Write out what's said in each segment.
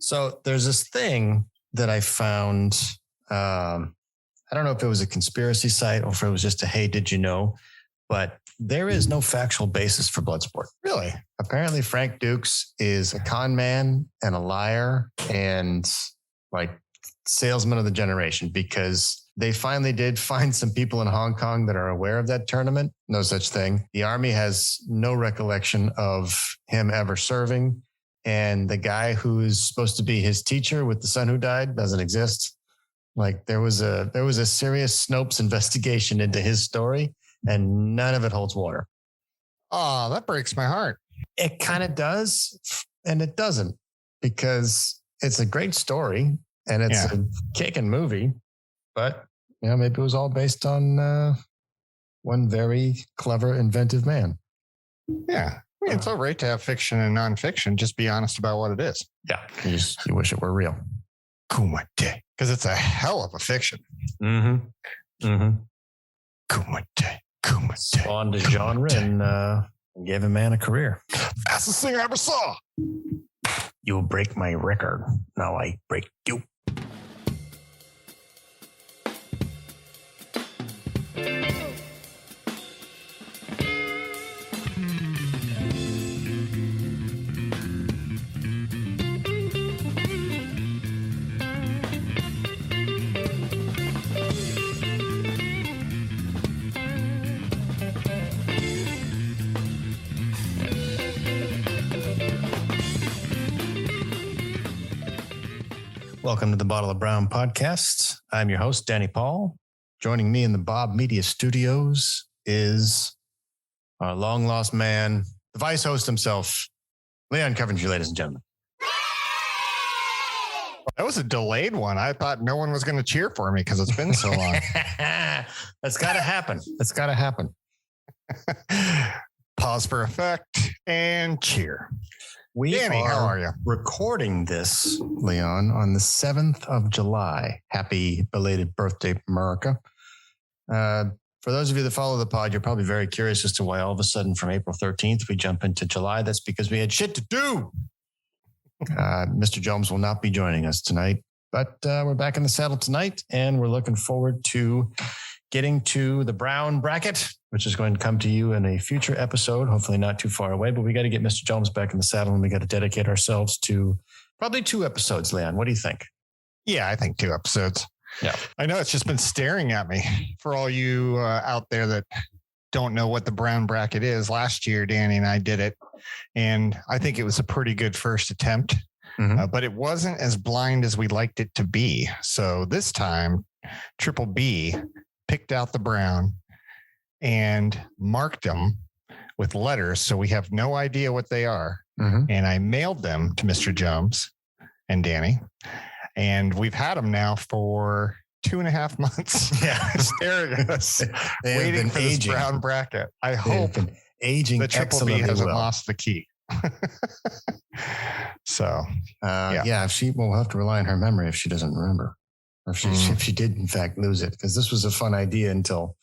So there's this thing that I found. I don't know if it was a conspiracy site or if it was just a, hey, did you know? But there is no factual basis for Bloodsport. Really? Apparently, Frank Dukes is a con man and a liar and like salesman of the generation, because they finally did find some people in Hong Kong that are aware of that tournament. No such thing. The army has no recollection of him ever serving. And the guy who's supposed to be his teacher with the son who died doesn't exist. Like there was a serious Snopes investigation into his story, and none of it holds water. Oh, that breaks my heart. It kind of does, and it doesn't, because it's a great story and it's a kicking movie, but maybe it was all based on one very clever, inventive man. Yeah. I mean, it's all right to have fiction and nonfiction. Just be honest about what it is. Yeah. You wish it were real. Kumite. Because it's a hell of a fiction. Mm-hmm. Mm-hmm. Kumite. Spawned a genre and gave a man a career. Fastest thing I ever saw. You'll break my record. Now I break you. Welcome to the Bottle of Brown podcast. I'm your host, Danny Paul. Joining me in the Bob Media Studios is our long lost man, the vice host himself, Leon Coventry, ladies and gentlemen. That was a delayed one. I thought no one was going to cheer for me because it's been so long. That's got to happen. That's got to happen. Pause for effect and cheer. Danny, how are you? Recording this, Leon, on the 7th of July. Happy belated birthday, America. For those of you that follow the pod, you're probably very curious as to why all of a sudden from April 13th, we jump into July. That's because we had shit to do. Mr. Jones will not be joining us tonight, but we're back in the saddle tonight, and we're looking forward to getting to the Brown bracket, which is going to come to you in a future episode, hopefully not too far away, but we got to get Mr. Jones back in the saddle, and we got to dedicate ourselves to probably 2 episodes, Leon. What do you think? Yeah, I think 2 episodes. Yeah. I know it's just been staring at me. For all you out there that don't know what the Brown bracket is, last year, Danny and I did it, and I think it was a pretty good first attempt, but it wasn't as blind as we liked it to be. So this time, Triple B picked out the Brown and marked them with letters, so we have no idea what they are. And I mailed them to Mr. Jones and Danny, and we've had them now for 2.5 months. Yeah, staring at us, waiting for this Brown bracket. I hope aging that Triple B hasn't well. lost the key. So, if she will have to rely on her memory if she doesn't remember, or if she did in fact lose it, because this was a fun idea until,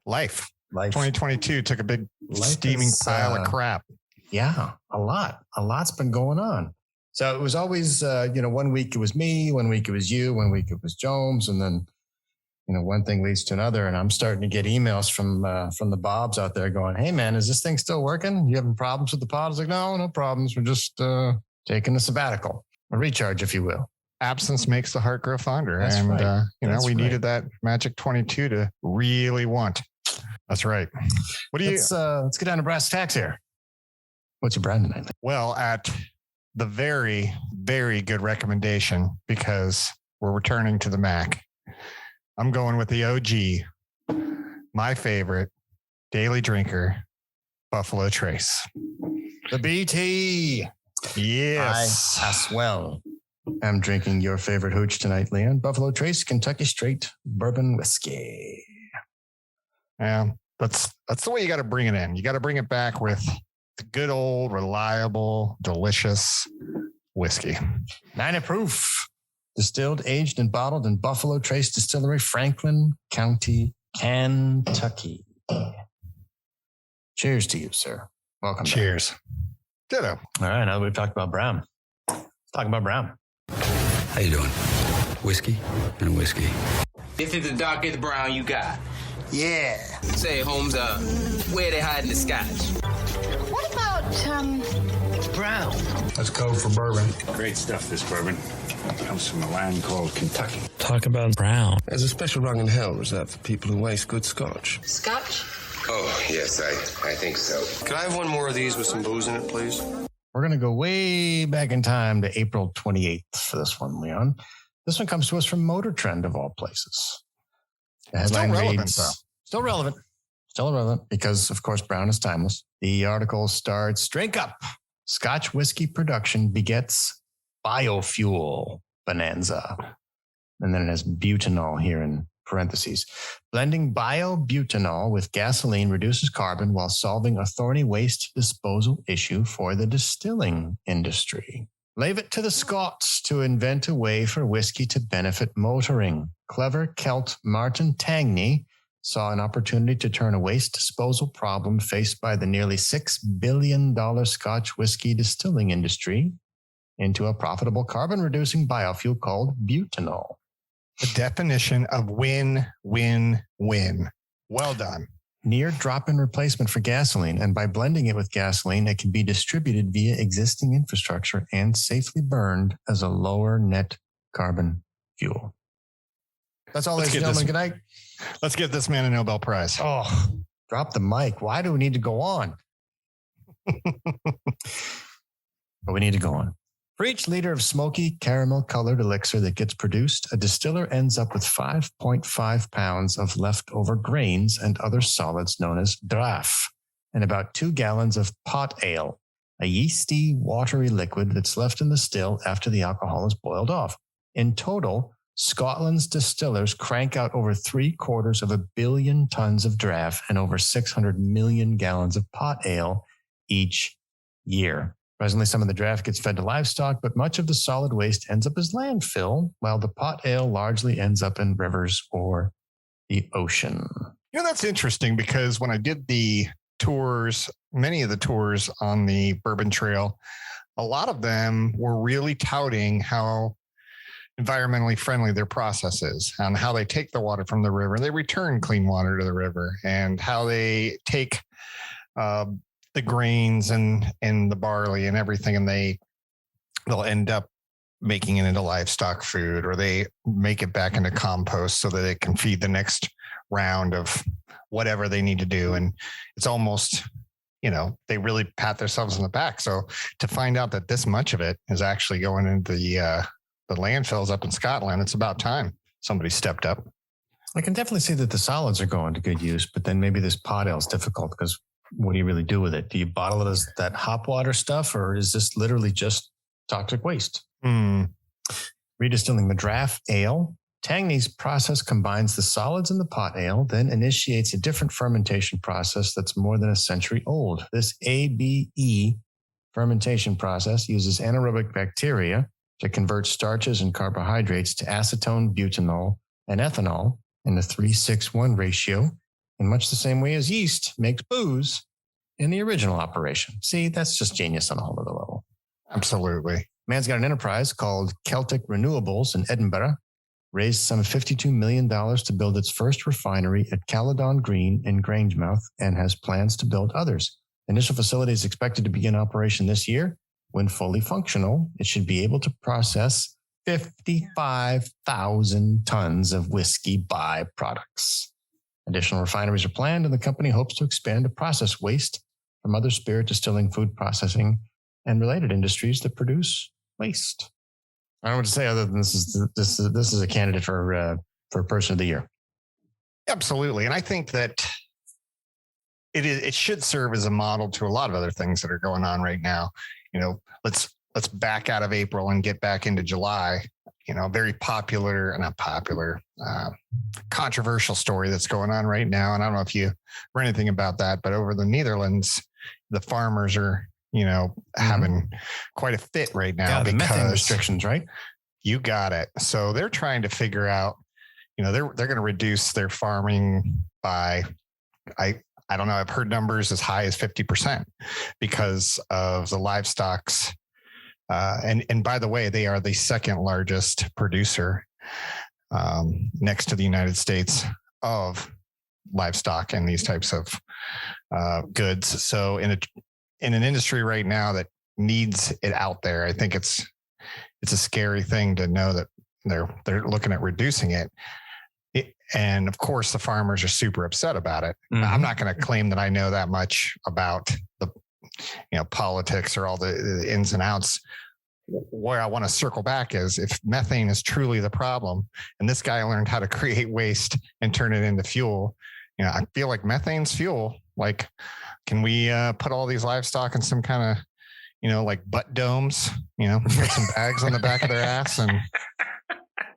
life. 2022 took a big steaming pile of crap. Yeah, a lot's been going on. So it was always, 1 week it was me, 1 week it was you, 1 week it was Jones, and then, one thing leads to another, and I'm starting to get emails from the Bobs out there going, "Hey man, is this thing still working? You having problems with the pod?" I was like, "No problems. We're just taking a sabbatical, a recharge, if you will." Absence makes the heart grow fonder. That's and, right. We needed that magic 22 to really want. That's right. What do you? Let's get down to brass tacks here. What's your brand tonight? Well, at the very, very good recommendation, because we're returning to the Mac, I'm going with the OG, my favorite daily drinker, Buffalo Trace. The BT. Yes. I as well. I'm drinking your favorite hooch tonight, Leon. Buffalo Trace, Kentucky Straight Bourbon Whiskey. Yeah, that's the way you got to bring it in. You got to bring it back with the good old, reliable, delicious whiskey. 9 proof. Distilled, aged, and bottled in Buffalo Trace Distillery, Franklin County, Kentucky. Cheers to you, sir. Welcome. Cheers. Back. Ditto. All right, now that we've talked about Brown. Talking about brown. How you doing? Whiskey and whiskey. If it's the darker the brown you got. Yeah. Say, Holmes, where they hiding the scotch? What about, Brown. That's code for bourbon. Great stuff, this bourbon. It comes from a land called Kentucky. Talk about brown. There's a special rung in hell reserved for people who waste good scotch. Scotch? Oh, yes, I think so. Could I have one more of these with some booze in it, please? We're going to go way back in time to April 28th for this one, Leon. This one comes to us from Motor Trend, of all places. The headline Still relevant, reads, though. Still relevant. Still relevant because, of course, brown is timeless. The article starts, drink up. Scotch whiskey production begets biofuel bonanza. And then it has butanol here in parentheses. Blending biobutanol with gasoline reduces carbon while solving a thorny waste disposal issue for the distilling industry. Leave it to the Scots to invent a way for whiskey to benefit motoring. Clever Celt Martin Tangney saw an opportunity to turn a waste disposal problem faced by the nearly $6 billion Scotch whiskey distilling industry into a profitable carbon-reducing biofuel called butanol. The definition of win, win, win. Well done. Near drop-in replacement for gasoline, and by blending it with gasoline, it can be distributed via existing infrastructure and safely burned as a lower net carbon fuel. That's all, ladies and gentlemen. Good night. Let's give this man a Nobel Prize. Oh, drop the mic. Why do we need to go on? But we need to go on. For each liter of smoky caramel-colored elixir that gets produced, a distiller ends up with 5.5 pounds of leftover grains and other solids known as draff, and about 2 gallons of pot ale, a yeasty, watery liquid that's left in the still after the alcohol is boiled off. In total, Scotland's distillers crank out over 750 million tons of draff and over 600 million gallons of pot ale each year. Presently, some of the draft gets fed to livestock, but much of the solid waste ends up as landfill, while the pot ale largely ends up in rivers or the ocean. You know, that's interesting because when I did the tours, many of the tours on the Bourbon Trail, a lot of them were really touting how environmentally friendly their process is and how they take the water from the river. They return clean water to the river, and how they take the grains and the barley and everything, and they'll end up making it into livestock food, or they make it back into compost so that it can feed the next round of whatever they need to do. And it's almost, you know, they really pat themselves on the back. So to find out that this much of it is actually going into the landfills up in Scotland, it's about time somebody stepped up. I can definitely see that the solids are going to good use, but then maybe this pot ale is difficult because what do you really do with it? Do you bottle it as that hop water stuff, or is this literally just toxic waste? Redistilling the draft ale. Tangney's process combines the solids in the pot ale, then initiates a different fermentation process that's more than a century old. This ABE fermentation process uses anaerobic bacteria to convert starches and carbohydrates to acetone, butanol, and ethanol in a 3:6:1 ratio, in much the same way as yeast makes booze in the original operation. See, that's just genius on a whole other level. Absolutely. Man's got an enterprise called Celtic Renewables in Edinburgh, raised some $52 million to build its first refinery at Caledon Green in Grangemouth, and has plans to build others. The initial facility is expected to begin operation this year. When fully functional, it should be able to process 55,000 tons of whiskey byproducts. Additional refineries are planned, and the company hopes to expand to process waste from other spirit distilling, food processing, and related industries that produce waste. I don't know what to say other than this is a candidate for Person of the Year. Absolutely, and I think that it should serve as a model to a lot of other things that are going on right now. You know, let's back out of April and get back into July. You know, very controversial story that's going on right now. And I don't know if you read anything about that, but over the Netherlands, the farmers are, you know, having quite a fit right now. The methane restrictions, right? You got it. So they're trying to figure out, you know, they're going to reduce their farming by, I don't know, I've heard numbers as high as 50% because of the livestock's And by the way, they are the second largest producer next to the United States of livestock and these types of goods. So in an industry right now that needs it out there, I think it's a scary thing to know that they're looking at reducing it. And of course, the farmers are super upset about it. Mm-hmm. I'm not going to claim that I know that much about the politics or all the ins and outs. Where I want to circle back is if methane is truly the problem, and this guy learned how to create waste and turn it into fuel, I feel like methane's fuel. Like, can we put all these livestock in some kind of, like butt domes, put some bags on the back of their ass and,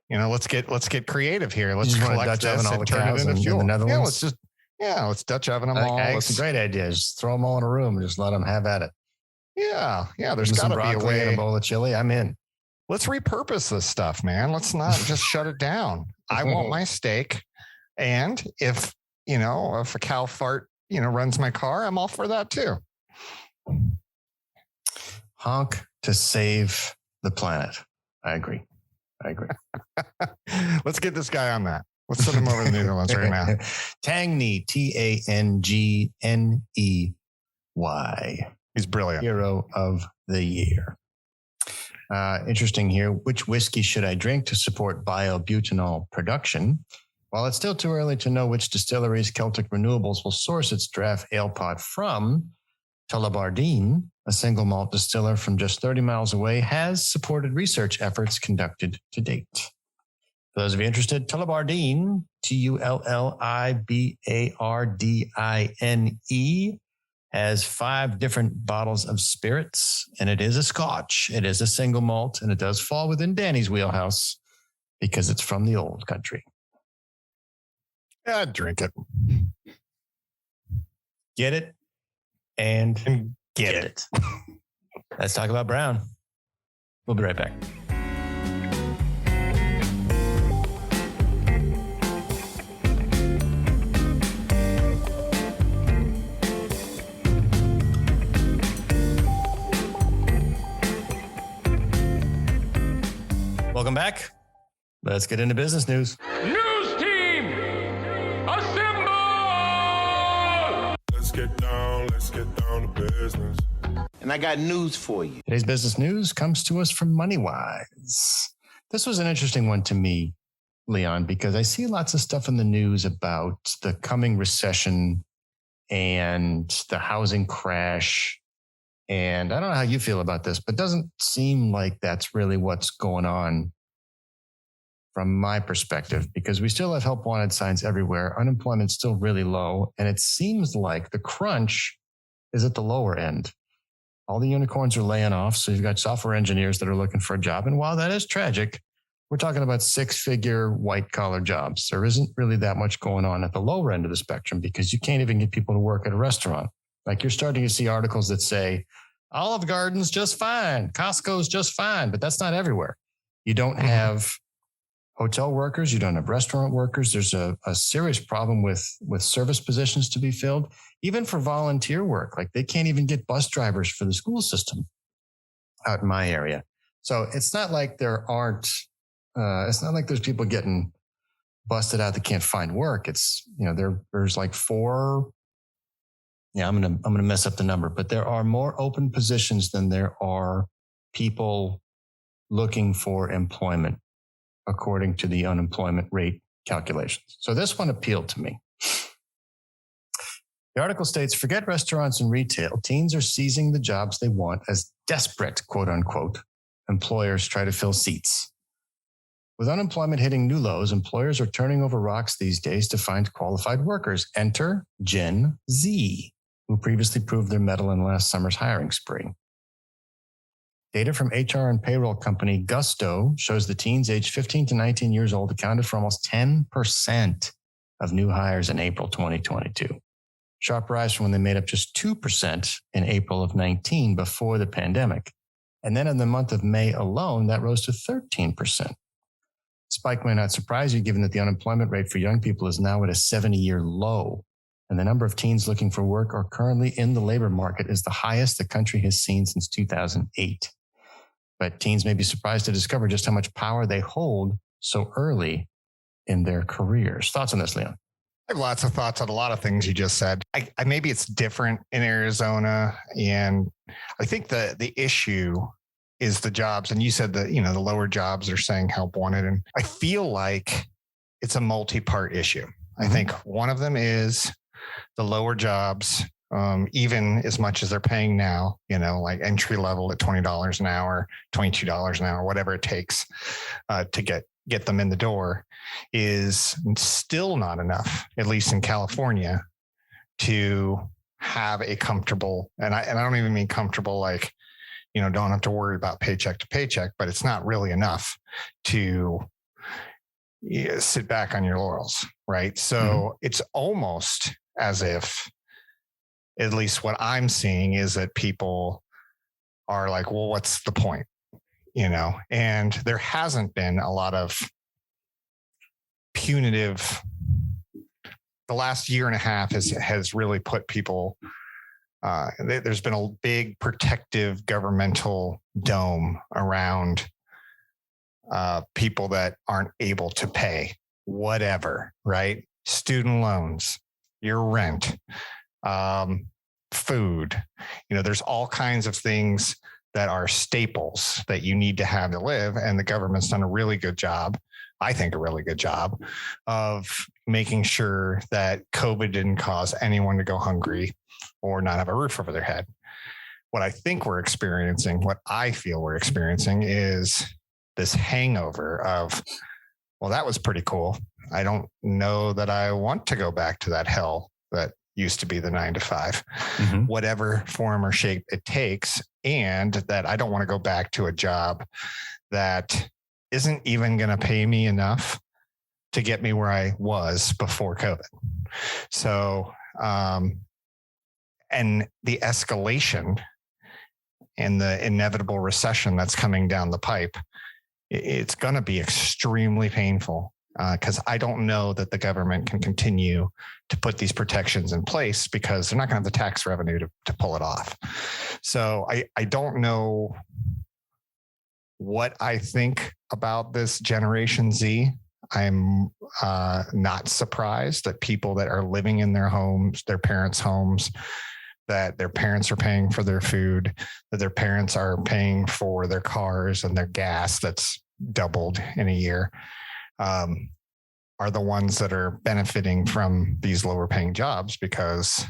let's get creative here. Let's collect Dutch this oven all and the turn it into fuel. in the Netherlands. Let's Dutch oven them all. That's a great idea. Just throw them all in a room and just let them have at it. Yeah. There's got to be a way. And a bowl of chili. I'm in. Let's repurpose this stuff, man. Let's not just shut it down. I want my steak. And if a cow fart, runs my car, I'm all for that too. Honk to save the planet. I agree. Let's get this guy on that. Let's send him over to the Netherlands right now. Tangney, Tangney. He's brilliant. Hero of the year. Interesting here. Which whiskey should I drink to support biobutanol production? While it's still too early to know which distilleries Celtic Renewables will source its draft ale pod from, Tullibardine, a single malt distiller from just 30 miles away, has supported research efforts conducted to date. For those of you interested, Tullibardine, Tullibardine, has 5 different bottles of spirits, and it is a Scotch. It is a single malt, and it does fall within Danny's wheelhouse because it's from the old country. Yeah, I'd drink it. Get it and get it. Let's talk about Brown. We'll be right back. Welcome back. Let's get into business news. News team, assemble! Let's get down to business. And I got news for you. Today's business news comes to us from MoneyWise. This was an interesting one to me, Leon, because I see lots of stuff in the news about the coming recession and the housing crash. And I don't know how you feel about this, but it doesn't seem like that's really what's going on from my perspective, because we still have help wanted signs everywhere. Unemployment's still really low. And it seems like the crunch is at the lower end. All the unicorns are laying off. So you've got software engineers that are looking for a job. And while that is tragic, we're talking about 6-figure white collar jobs. There isn't really that much going on at the lower end of the spectrum because you can't even get people to work at a restaurant. Like you're starting to see articles that say Olive Garden's just fine, Costco's just fine, but that's not everywhere. You don't have hotel workers, you don't have restaurant workers. There's a serious problem with service positions to be filled, even for volunteer work. Like they can't even get bus drivers for the school system out in my area. So it's not like there's people getting busted out that can't find work. It's, there's like 4. Yeah, I'm gonna mess up the number, but there are more open positions than there are people looking for employment, according to the unemployment rate calculations. So this one appealed to me. The article states, forget restaurants and retail. Teens are seizing the jobs they want as desperate, quote unquote, employers try to fill seats. With unemployment hitting new lows, employers are turning over rocks these days to find qualified workers. Enter Gen Z, who previously proved their mettle in last summer's hiring spree. Data from HR and payroll company Gusto shows the teens aged 15 to 19 years old accounted for almost 10% of new hires in April 2022. Sharp rise from when they made up just 2% in April of 19 before the pandemic. And then in the month of May alone, that rose to 13%. Spike may not surprise you, given that the unemployment rate for young people is now at a 70-year low. And the number of teens looking for work or currently in the labor market is the highest the country has seen since 2008. but teens may be surprised to discover just how much power they hold so early in their careers. Thoughts on this, Leon? I have lots of thoughts on a lot of things you just said. I maybe it's different in Arizona, and I think the issue is the jobs. And you said that, the lower jobs are saying help wanted. And I feel like it's a multi-part issue. I think one of them is the lower jobs, even as much as they're paying now, like entry level at $20 an hour, $22 an hour, whatever it takes to get them in the door, is still not enough, at least in California, to have a comfortable, and I don't even mean comfortable like, don't have to worry about paycheck to paycheck, but it's not really enough to sit back on your laurels, right? So it's almost as if, at least what I'm seeing is that people are like, well, what's the point? And there hasn't been a lot of punitive. The last year and a half has really put people, there's been a big protective governmental dome around people that aren't able to pay whatever, right? Student loans, your rent, food, there's all kinds of things that are staples that you need to have to live. And the government's done a really good job, I think a really good job, of making sure that COVID didn't cause anyone to go hungry or not have a roof over their head. What I think we're experiencing, what I feel we're experiencing, is this hangover of, well, that was pretty cool. I don't know that I want to go back to that hell that used to be the 9 to 5, whatever form or shape it takes. And that I don't want to go back to a job that isn't even going to pay me enough to get me where I was before COVID. So, and the escalation and the inevitable recession that's coming down the pipe, it's going to be extremely painful. Because I don't know that the government can continue to put these protections in place, because they're not going to have the tax revenue to pull it off. So I don't know what I think about this Generation Z. I'm not surprised that people that are living in their homes, their parents' homes, that their parents are paying for their food, that their parents are paying for their cars and their gas that's doubled in a year, are the ones that are benefiting from these lower paying jobs, because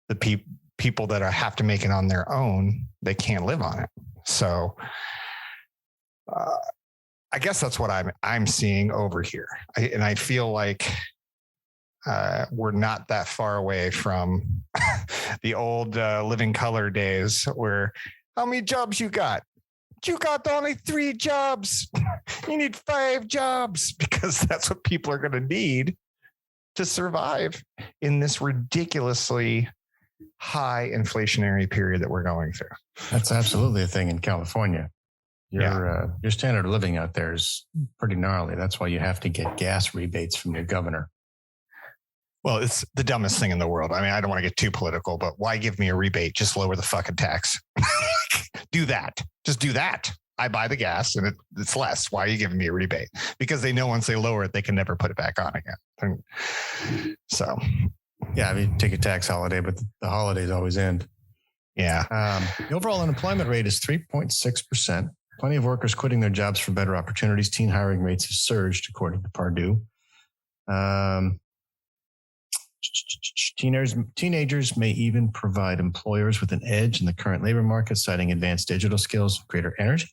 the people that have to make it on their own, they can't live on it. So I guess that's what I'm seeing over here. I feel like we're not that far away from the old Living Color days, where how many jobs you got? You got only 3 jobs. You need 5 jobs, because that's what people are going to need to survive in this ridiculously high inflationary period that we're going through. That's absolutely a thing in California. Your standard of living out there is pretty gnarly. That's why you have to get gas rebates from your governor. Well, it's the dumbest thing in the world. I mean, I don't want to get too political, but why give me a rebate? Just lower the fucking tax. Do that. Just do that. I buy the gas and it's less. Why are you giving me a rebate? Because they know once they lower it, they can never put it back on again. So, yeah, I mean, take a tax holiday, but the holidays always end. Yeah. The overall unemployment rate is 3.6%. Plenty of workers quitting their jobs for better opportunities. Teen hiring rates have surged, according to Purdue. Teenagers may even provide employers with an edge in the current labor market, citing advanced digital skills, greater energy.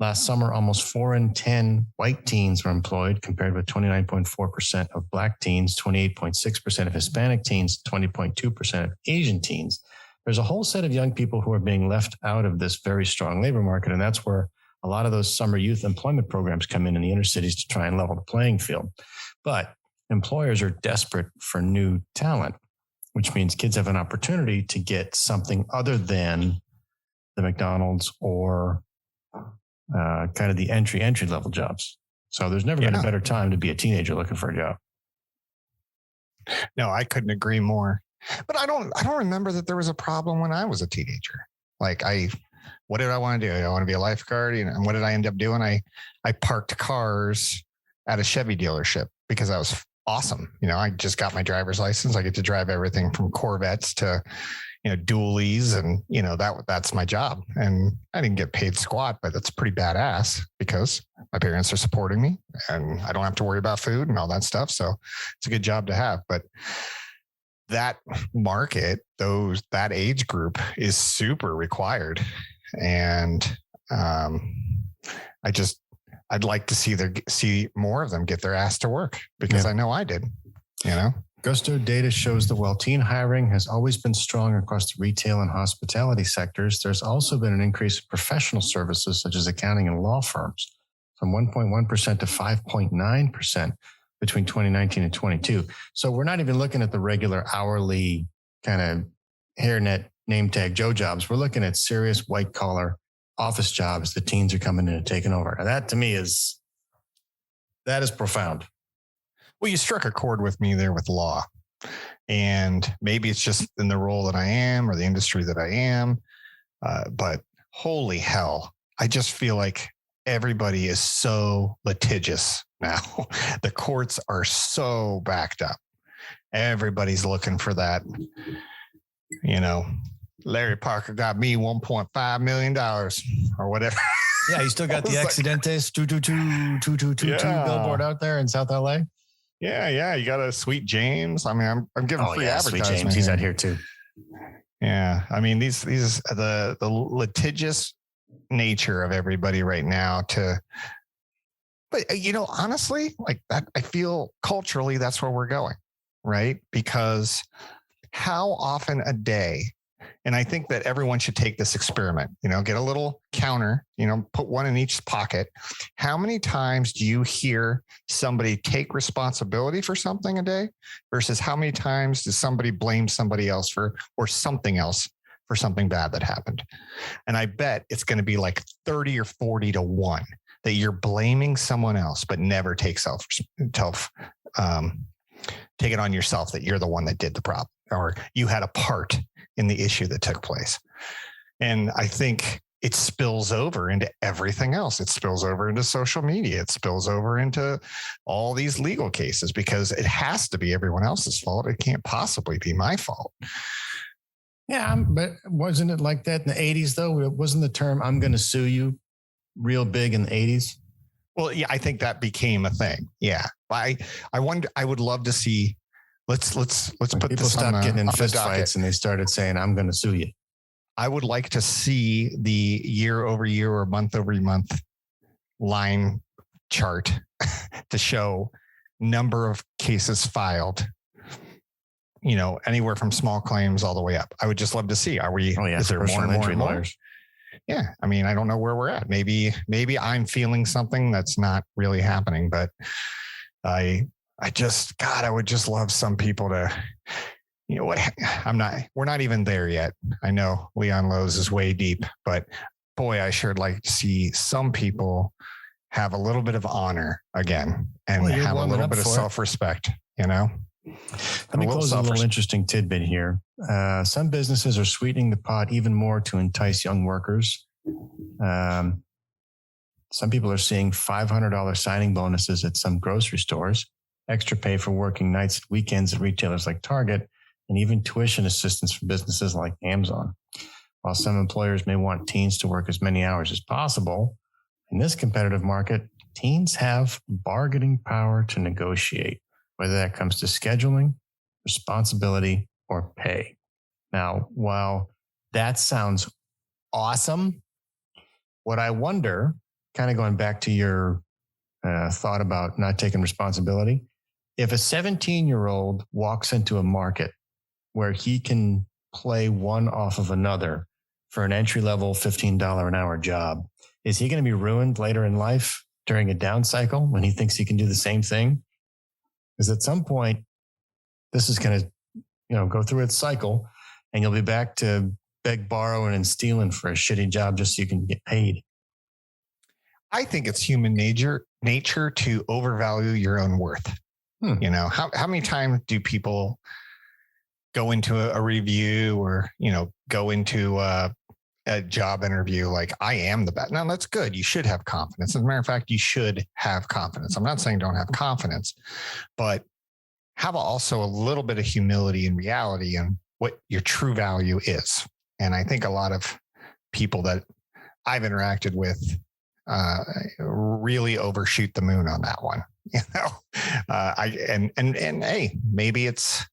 Last summer, almost 4 in 10 white teens were employed, compared with 29.4% of black teens, 28.6% of Hispanic teens, 20.2% of Asian teens. There's a whole set of young people who are being left out of this very strong labor market, and that's where a lot of those summer youth employment programs come in the inner cities to try and level the playing field. But employers are desperate for new talent, which means kids have an opportunity to get something other than the McDonald's or kind of the entry level jobs. So there's never been a better time to be a teenager looking for a job. No, I couldn't agree more. But I don't remember that there was a problem when I was a teenager. Like what did I want to do? I want to be a lifeguard. And what did I end up doing? I parked cars at a Chevy dealership because I was awesome. I just got my driver's license. I get to drive everything from Corvettes to, dualies. And, that's my job. And I didn't get paid squat, but that's pretty badass because my parents are supporting me and I don't have to worry about food and all that stuff. So it's a good job to have. But that market, that age group is super required. And I'd like to see more of them get their ass to work because I know I did, Gusto data shows that while teen hiring has always been strong across the retail and hospitality sectors, there's also been an increase in professional services such as accounting and law firms from 1.1% to 5.9% between 2019 and 22. So we're not even looking at the regular hourly kind of hairnet name tag Joe jobs. We're looking at serious white collar office jobs. The teens are coming in and taking over. And that to me is profound. Well, you struck a chord with me there with law, and maybe it's just in the role that I am or the industry that I am. But holy hell, I just feel like everybody is so litigious now. The courts are so backed up. Everybody's looking for that. Larry Parker got me $1.5 million or whatever. Yeah, you still got the Accidentes 222 billboard out there in South LA. Yeah. You got a Sweet James. I mean, I'm giving free advertisement. Sweet James, he's out here too. Yeah, I mean these the litigious nature of everybody right now. But honestly, like that, I feel culturally that's where we're going, right? Because how often a day. And I think that everyone should take this experiment, get a little counter, put one in each pocket. How many times do you hear somebody take responsibility for something a day versus how many times does somebody blame somebody else or something else for something bad that happened? And I bet it's going to be like 30 or 40 to 1 that you're blaming someone else, but never take take it on yourself that you're the one that did the problem or you had a part in the issue that took place. And I think it spills over into everything else. It spills over into social media. It spills over into all these legal cases because it has to be everyone else's fault. It can't possibly be my fault. Yeah, but wasn't it like that in the 80s though? Wasn't the term "I'm going to sue you" real big in the 80s? Well, yeah, I think that became a thing. Yeah, I wonder. I would love to see. Let's put people stopped getting in fist fights and they started saying, "I'm going to sue you." I would like to see the year over year or month over month line chart to show number of cases filed. Anywhere from small claims all the way up. I would just love to see. Is there more and more and more? Yeah. I mean, I don't know where we're at. Maybe I'm feeling something that's not really happening, but I would just love some people to, we're not even there yet. I know Leon Lowe's is way deep, but boy, I sure like to see some people have a little bit of honor again and have a little bit of self-respect, Let me close a little interesting tidbit here. Some businesses are sweetening the pot even more to entice young workers. Some people are seeing $500 signing bonuses at some grocery stores, extra pay for working nights and weekends at retailers like Target, and even tuition assistance for businesses like Amazon. While some employers may want teens to work as many hours as possible, in this competitive market, teens have bargaining power to negotiate, whether that comes to scheduling, responsibility, or pay. Now, while that sounds awesome, what I wonder, kind of going back to your thought about not taking responsibility, if a 17-year-old walks into a market where he can play one off of another for an entry-level $15 an hour job, is he going to be ruined later in life during a down cycle when he thinks he can do the same thing? Because at some point, this is going to, go through its cycle, and you'll be back to beg, borrowing, and stealing for a shitty job just so you can get paid. I think it's human nature to overvalue your own worth. How many times do people go into a review or, go into a job interview like I am the best. Now that's good. You should have confidence. As a matter of fact, you should have confidence. I'm not saying don't have confidence, but have also a little bit of humility and reality and what your true value is. And I think a lot of people that I've interacted with really overshoot the moon on that one. Hey, maybe it's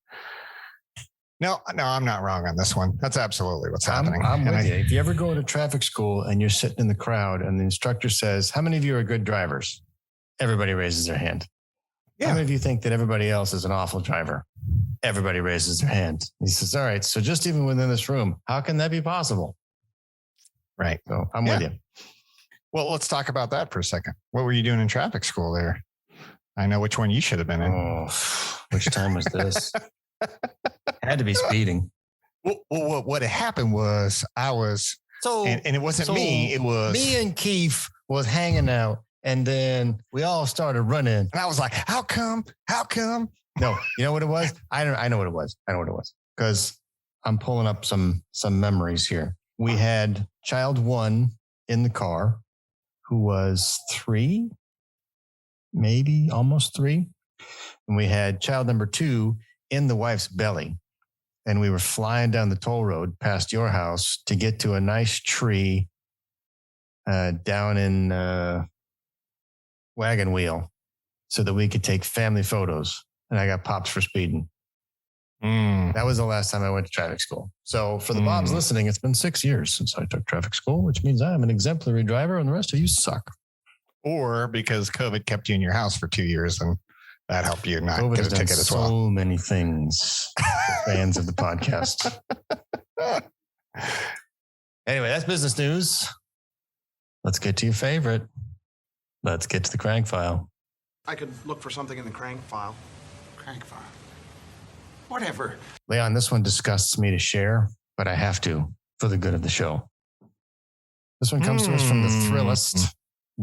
no, I'm not wrong on this one. That's absolutely what's happening. I'm with you. If you ever go to traffic school and you're sitting in the crowd and the instructor says, how many of you are good drivers? Everybody raises their hand. Yeah. How many of you think that everybody else is an awful driver? Everybody raises their hand. He says, all right, so just even within this room, how can that be possible? Right. So I'm with you. Well, let's talk about that for a second. What were you doing in traffic school there? I know which one you should have been in. Oh, which time was this? Had to be speeding. Well, what happened was and it wasn't me. It was me and Keith was hanging out, and then we all started running. And I was like, how come? No, you know what it was? I know what it was. Because I'm pulling up some memories here. We had child 1 in the car who was 3, maybe almost 3. And we had child number 2 in the wife's belly. And we were flying down the toll road past your house to get to a nice tree down in Wagon Wheel so that we could take family photos. And I got pops for speeding. That was the last time I went to traffic school. So for the Bobs listening, it's been 6 years since I took traffic school, which means I am an exemplary driver and the rest of you suck. Or because COVID kept you in your house for 2 years and that helped you not COVID get a ticket as well. So many things for fans of the podcast. Anyway, that's business news. Let's get to your favorite. Let's get to the crank file. I could look for something in the crank file. Crank file. Whatever. Leon, this one disgusts me to share, but I have to for the good of the show. This one comes to us from the Thrillist,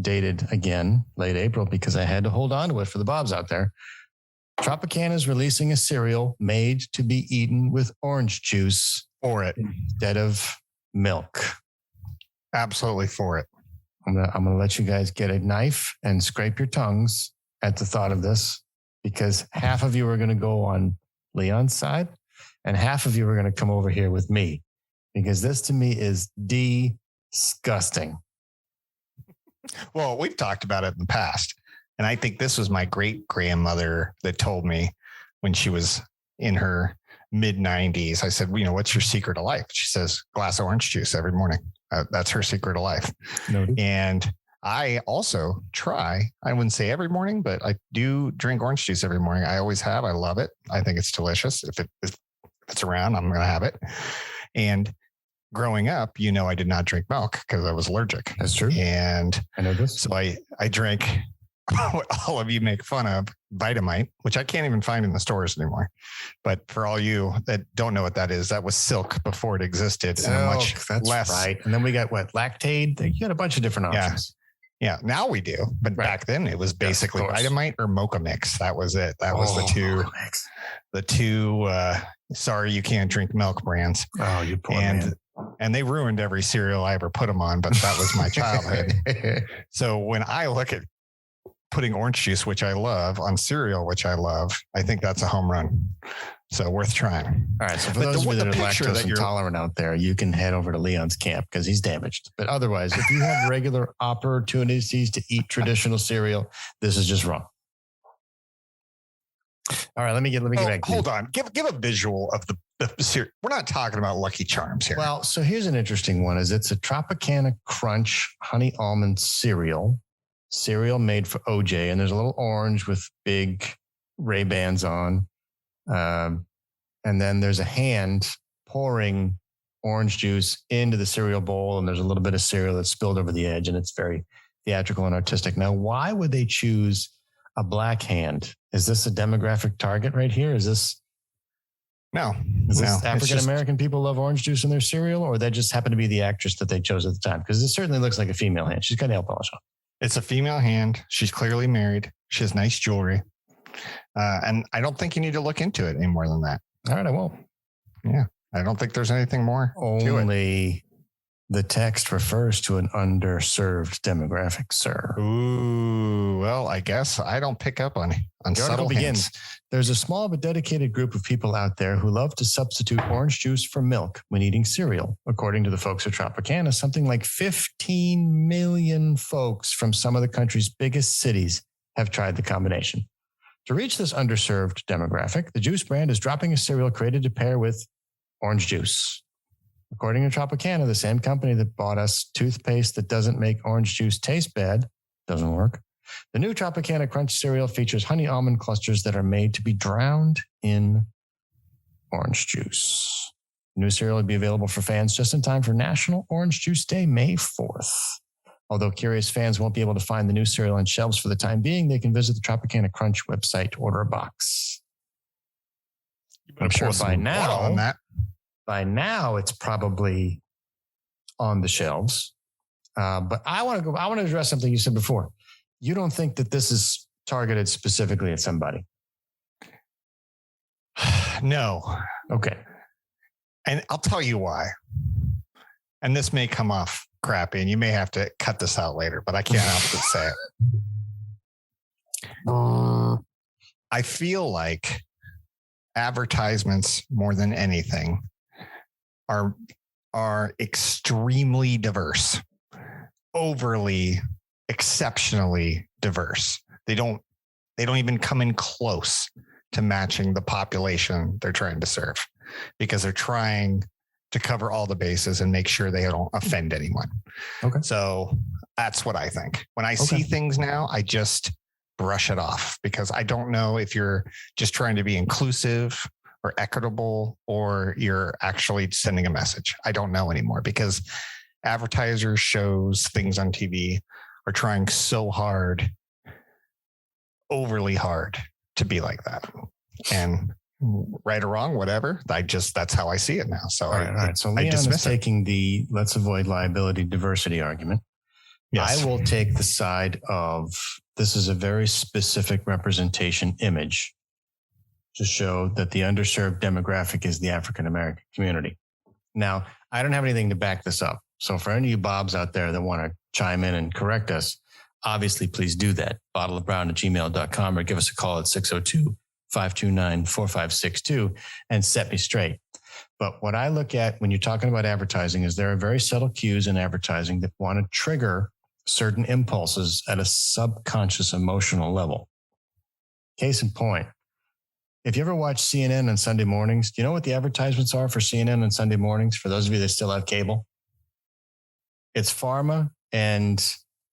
dated again late April because I had to hold on to it for the Bobs out there. Tropicana is releasing a cereal made to be eaten with orange juice for it instead of milk. Absolutely for it. I'm gonna let you guys get a knife and scrape your tongues at the thought of this, because half of you are going to go on Leon's side and half of you are going to come over here with me, because this to me is disgusting. Well, we've talked about it in the past, and I think this was my great grandmother that told me when she was in her mid 90s. I said, what's your secret of life? She says, glass of orange juice every morning. That's her secret of life. Noted. And I also try, I wouldn't say every morning, but I do drink orange juice every morning. I always have. I love it. I think it's delicious. If it's around, I'm going to have it. And growing up, I did not drink milk because I was allergic. That's true. And I know this. So I drank what all of you make fun of, Vitamite, which I can't even find in the stores anymore. But for all you that don't know what that is, that was Silk before it existed. Silk, and much that's less. Right. And then we got Lactaid. You got a bunch of different options. Yeah, now we do. But back then it was basically Vitamite or Mocha Mix. That was it. That was the two sorry you can't drink milk brands. Oh, you poor man. And they ruined every cereal I ever put them on, but that was my childhood. So when I look at putting orange juice, which I love, on cereal, which I love, I think that's a home run. So worth trying. All right. So for those of you that are lactose intolerant out there, you can head over to Leon's camp because he's damaged. But otherwise, if you have regular opportunities to eat traditional cereal, this is just wrong. All right. Let me get back. Hold on. Give a visual of the cereal. We're not talking about Lucky Charms here. Well, so here's an interesting one. It's a Tropicana Crunch honey almond cereal made for OJ. And there's a little orange with big Ray-Bans on. And then there's a hand pouring orange juice into the cereal bowl, and there's a little bit of cereal that's spilled over the edge, and it's very theatrical and artistic. Now, why would they choose a black hand? Is this a demographic target right here? Is this African-American people love orange juice in their cereal, or that just happened to be the actress that they chose at the time? Because it certainly looks like a female hand. She's got nail polish on. It's a female hand. She's clearly married. She has nice jewelry. And I don't think you need to look into it any more than that. All right, I won't. Yeah, I don't think there's anything more to it. The text refers to an underserved demographic, sir. Ooh, well, I guess I don't pick up on The subtle article begins. hints. There's a small but dedicated group of people out there who love to substitute orange juice for milk when eating cereal. According to the folks at Tropicana, something like 15 million folks from some of the country's biggest cities have tried the combination. To reach this underserved demographic, the juice brand is dropping a cereal created to pair with orange juice. According to Tropicana, the same company that bought us toothpaste that doesn't make orange juice taste bad, doesn't work. The new Tropicana Crunch cereal features honey almond clusters that are made to be drowned in orange juice. The new cereal will be available for fans just in time for National Orange Juice Day, May 4th. Although curious fans won't be able to find the new cereal on shelves for the time being, they can visit the Tropicana Crunch website to order a box. I'm sure by now it's probably on the shelves. But I want to address something you said before. You don't think that this is targeted specifically at somebody? No. Okay. And I'll tell you why. And this may come off crappy and you may have to cut this out later, but I can't help but say it. I feel like advertisements more than anything are extremely diverse, overly, exceptionally diverse. They don't even come in close to matching the population they're trying to serve because they're trying to cover all the bases and make sure they don't offend anyone. Okay. So that's what I think. When I see things now, I just brush it off because I don't know if you're just trying to be inclusive or equitable, or you're actually sending a message. I don't know anymore because advertisers, shows, things on TV are trying so hard, overly hard to be like that. And right or wrong, whatever, that's how I see it now. So all right. So Leon is taking the let's avoid liability diversity argument. Yes. I will take the side of this is a very specific representation image to show that the underserved demographic is the African-American community. Now, I don't have anything to back this up. So for any of you Bobs out there that want to chime in and correct us, obviously, please do that. bottleofbrown@gmail.com or give us a call at 602-529-4562 and set me straight. But what I look at when you're talking about advertising is there are very subtle cues in advertising that want to trigger certain impulses at a subconscious emotional level. Case in point, if you ever watch CNN on Sunday mornings, do you know what the advertisements are for CNN on Sunday mornings? For those of you that still have cable, it's pharma and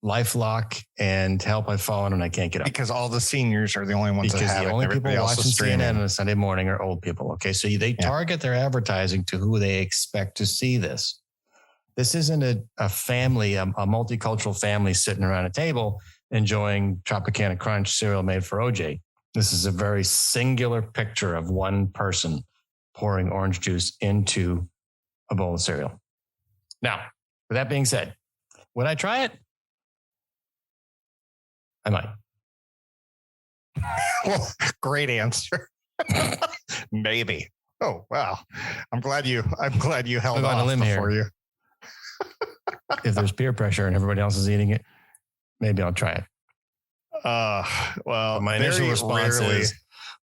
LifeLock and Help I've Fallen and I Can't Get Up. Because all the seniors are the only ones that have it. Because the only people watching CNN on a Sunday morning are old people. Okay, so they target their advertising to who they expect to see this. This isn't a family, a multicultural family sitting around a table enjoying Tropicana Crunch cereal made for OJ. This is a very singular picture of one person pouring orange juice into a bowl of cereal. Now, with that being said, would I try it? I might. Well, great answer. Maybe. Oh, wow. I'm glad you held on a limb before you. If there's peer pressure and everybody else is eating it, maybe I'll try it. Well, my initial response is,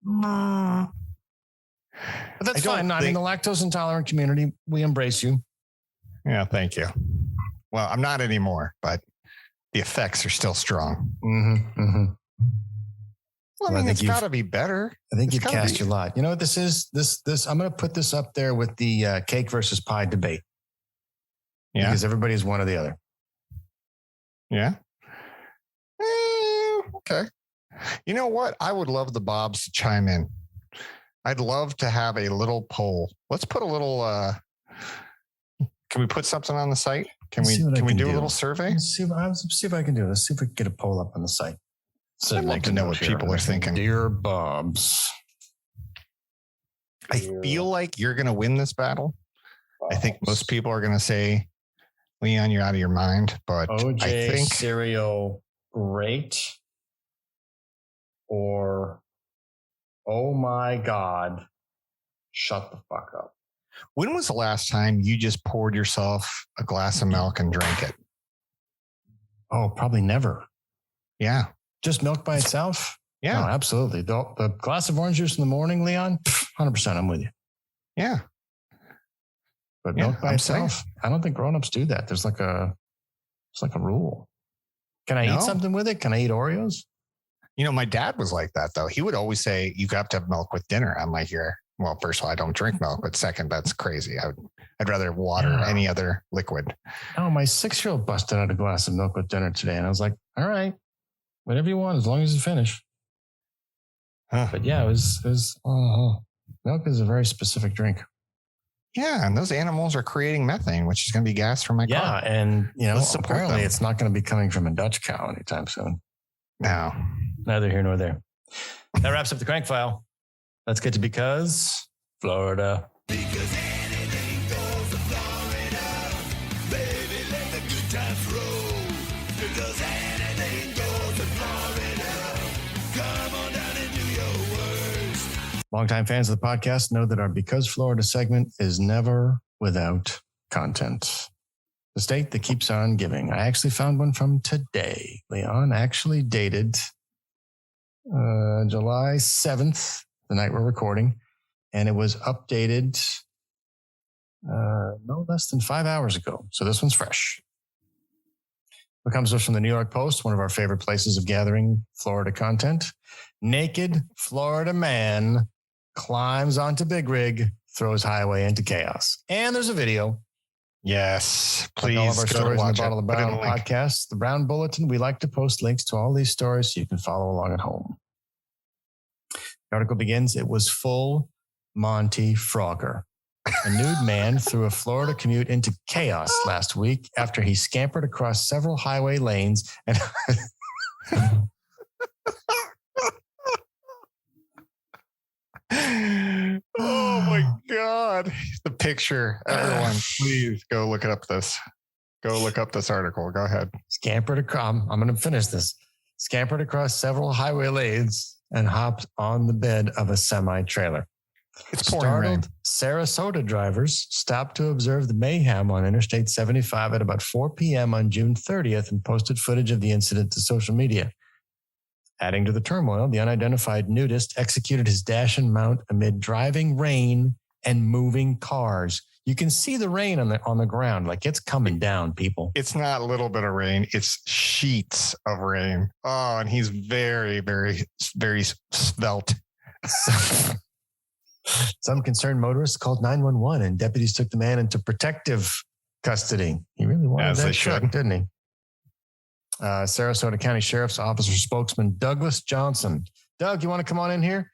but that's fine. I mean, the lactose intolerant community, we embrace you. Yeah, thank you. Well, I'm not anymore, but the effects are still strong. Mm-hmm, mm-hmm. Well, I mean, it's got to be better. I think you've cast your lot. You know what this is? This. I'm going to put this up there with the cake versus pie debate. Yeah, because everybody's one or the other. Yeah. Okay. You know what? I would love the Bobs to chime in. I'd love to have a little poll. Let's put a little. Can we put something on the site? Can we do a little survey? Let's see if I can do it. Let's see if we can get a poll up on the site. So I'd like to know what people are thinking. Dear Bobs. I feel like you're going to win this battle. I think most people are going to say, Leon, you're out of your mind. But OJ I think cereal great or oh my God, shut the fuck up. When was the last time you just poured yourself a glass of milk and drank it? Oh, probably never. Yeah. Just milk by itself? Yeah. No, absolutely. The glass of orange juice in the morning, Leon, 100%, I'm with you. Yeah. But milk by itself, I don't think grown-ups do that. It's like a rule. Can I eat something with it? Can I eat Oreos? You know, my dad was like that, though. He would always say, you have to have milk with dinner. I'm like, well, first of all, I don't drink milk, but second, that's crazy. I'd rather water any other liquid. Oh, my 6-year-old busted out a glass of milk with dinner today. And I was like, all right, whatever you want, as long as you finish. But yeah, it was milk is a very specific drink. Yeah, and those animals are creating methane, which is going to be gas from my car. Yeah, and apparently it's not going to be coming from a Dutch cow anytime soon. No. Neither here nor there. That wraps up the Crank File. Let's get to Because Florida. Because anything goes to Florida. Baby, let the good times roll. Because anything goes to Florida. Come on down and do your worst. Longtime fans of the podcast know that our Because Florida segment is never without content. The state that keeps on giving. I actually found one from today, Leon, actually dated July 7th, the night we're recording, and it was updated no less than 5 hours ago. So this one's fresh. It comes to us from the New York Post, one of our favorite places of gathering Florida content. Naked Florida man climbs onto big rig, throws highway into chaos. And there's a video. Yes, please. Like all of our stories in the Bottle of Brown podcast, podcast, the Brown Bulletin. We like to post links to all these stories so you can follow along at home. The article begins, it was full Monty Frogger. A nude man threw a Florida commute into chaos last week after he scampered across several highway lanes and oh my God. The picture. Everyone, please go look up this. Go look up this article. Go ahead. Scampered across, I'm going to finish this. Scampered across several highway lanes and hopped on the bed of a semi-trailer. It's pouring rain. Sarasota drivers stopped to observe the mayhem on Interstate 75 at about 4 p.m. on June 30th and posted footage of the incident to social media. Adding to the turmoil, the unidentified nudist executed his dash and mount amid driving rain and moving cars. You can see the rain on the ground, like it's coming down, people. It's not a little bit of rain; it's sheets of rain. Oh, and he's very, very, very svelte. Some concerned motorists called 911, and deputies took the man into protective custody. He really wanted that truck, didn't he? Sarasota County Sheriff's Officer spokesman Douglas Johnson. Doug, you want to come on in here?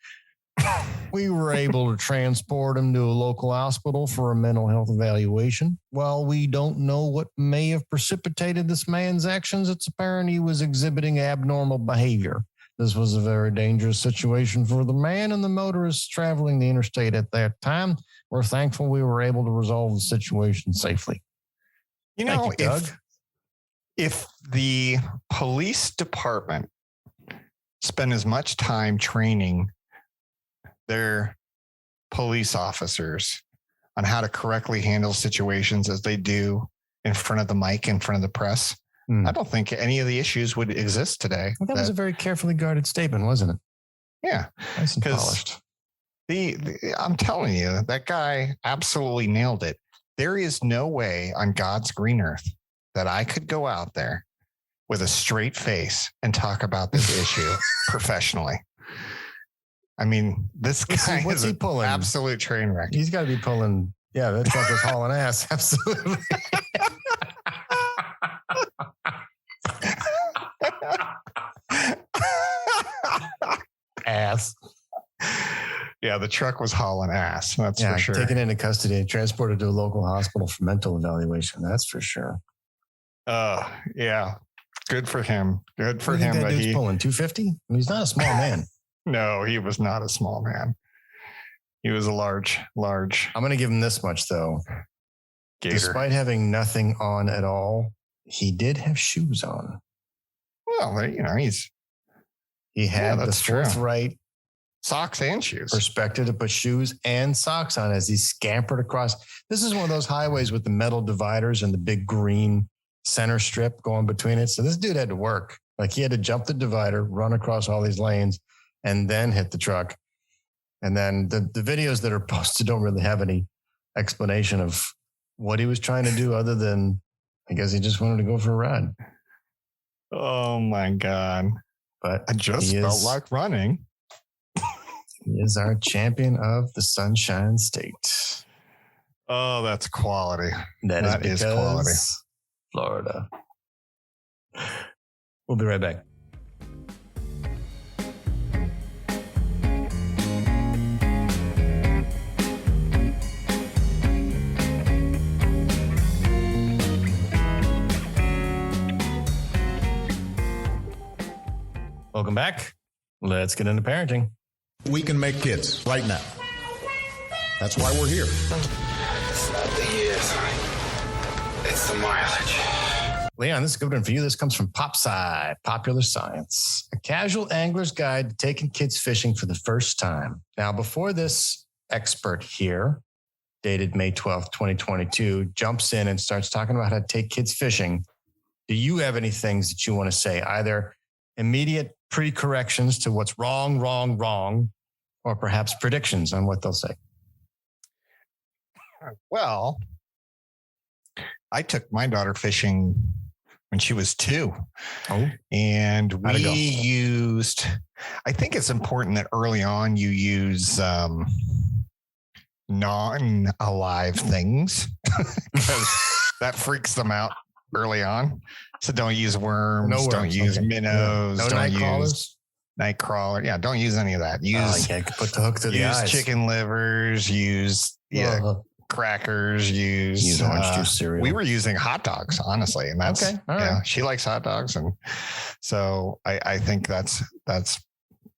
We were able to transport him to a local hospital for a mental health evaluation. While we don't know what may have precipitated this man's actions, it's apparent he was exhibiting abnormal behavior. This was a very dangerous situation for the man and the motorists traveling the interstate at that time. We're thankful we were able to resolve the situation safely. You know, if the police department spent as much time training their police officers on how to correctly handle situations as they do in front of the mic, in front of the press, I don't think any of the issues would exist today. Well, that was a very carefully guarded statement, wasn't it? Yeah. Nice and polished. I'm telling you, that guy absolutely nailed it. There is no way on God's green earth that I could go out there with a straight face and talk about this issue professionally. I mean, this guy what's he pulling? Absolute train wreck. He's got to be pulling. Yeah, that truck was hauling ass. Absolutely. Ass. Yeah, the truck was hauling ass. That's for sure. Taken into custody and transported to a local hospital for mental evaluation. That's for sure. Yeah. Good for him. Good for him. That dude's pulling 250. He's not a small man. No, he was not a small man. He was a large. I'm going to give him this much, though. Gator. Despite having nothing on at all, he did have shoes on. Well, you know, he had the forthright socks and shoes. Perspective to put shoes and socks on as he scampered across. This is one of those highways with the metal dividers and the big green center strip going between it. So this dude had to work. Like he had to jump the divider, run across all these lanes, and then hit the truck. And then the videos that are posted don't really have any explanation of what he was trying to do other than, I guess he just wanted to go for a ride. Oh my God. But I just felt like running. He is our champion of the Sunshine State. Oh, that's quality. That is quality. Florida. We'll be right back. Welcome back. Let's get into parenting. We can make kids right now. That's why we're here. It's not the years, it's the mileage. Leon, this is a good one for you. This comes from PopSci, Popular Science, a casual angler's guide to taking kids fishing for the first time. Now, before this expert here, dated May 12th, 2022, jumps in and starts talking about how to take kids fishing, do you have any things that you want to say? Either immediate pre-corrections to what's wrong, or perhaps predictions on what they'll say? Well, I took my daughter fishing when she was 2. Oh. And we used, I think it's important that early on you use non-alive things because that freaks them out early on. So don't use worms, don't use minnows, no don't night crawlers. Night crawler. Yeah, don't use any of that. Use put the hook through the eyes. Use chicken livers, use crackers, use orange juice cereal. We were using hot dogs, honestly. And that's she likes hot dogs. And so I think that's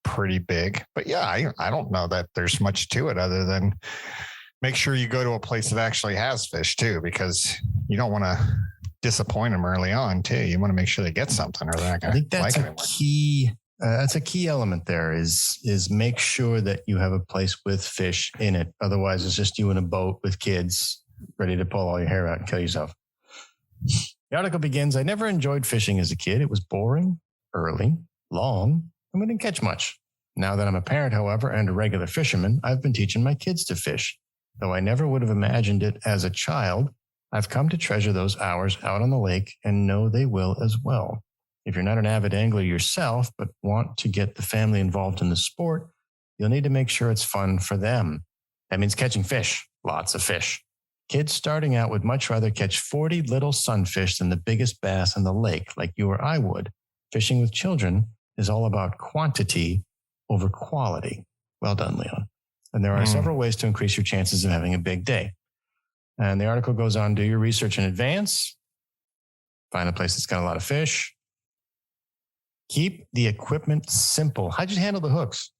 pretty big. But yeah, I don't know that there's much to it other than make sure you go to a place that actually has fish too, because you don't want to disappoint them early on too. You want to make sure they get something or they're not going to like it anymore. That's a key element there is make sure that you have a place with fish in it. Otherwise, it's just you in a boat with kids ready to pull all your hair out and kill yourself. The article begins, I never enjoyed fishing as a kid. It was boring, early, long, and we didn't catch much. Now that I'm a parent, however, and a regular fisherman, I've been teaching my kids to fish. Though I never would have imagined it as a child, I've come to treasure those hours out on the lake and know they will as well. If you're not an avid angler yourself, but want to get the family involved in the sport, you'll need to make sure it's fun for them. That means catching fish, lots of fish. Kids starting out would much rather catch 40 little sunfish than the biggest bass in the lake, like you or I would. Fishing with children is all about quantity over quality. Well done, Leon. And there are several ways to increase your chances of having a big day. And the article goes on, do your research in advance. Find a place that's got a lot of fish. Keep the equipment simple. How'd you handle the hooks?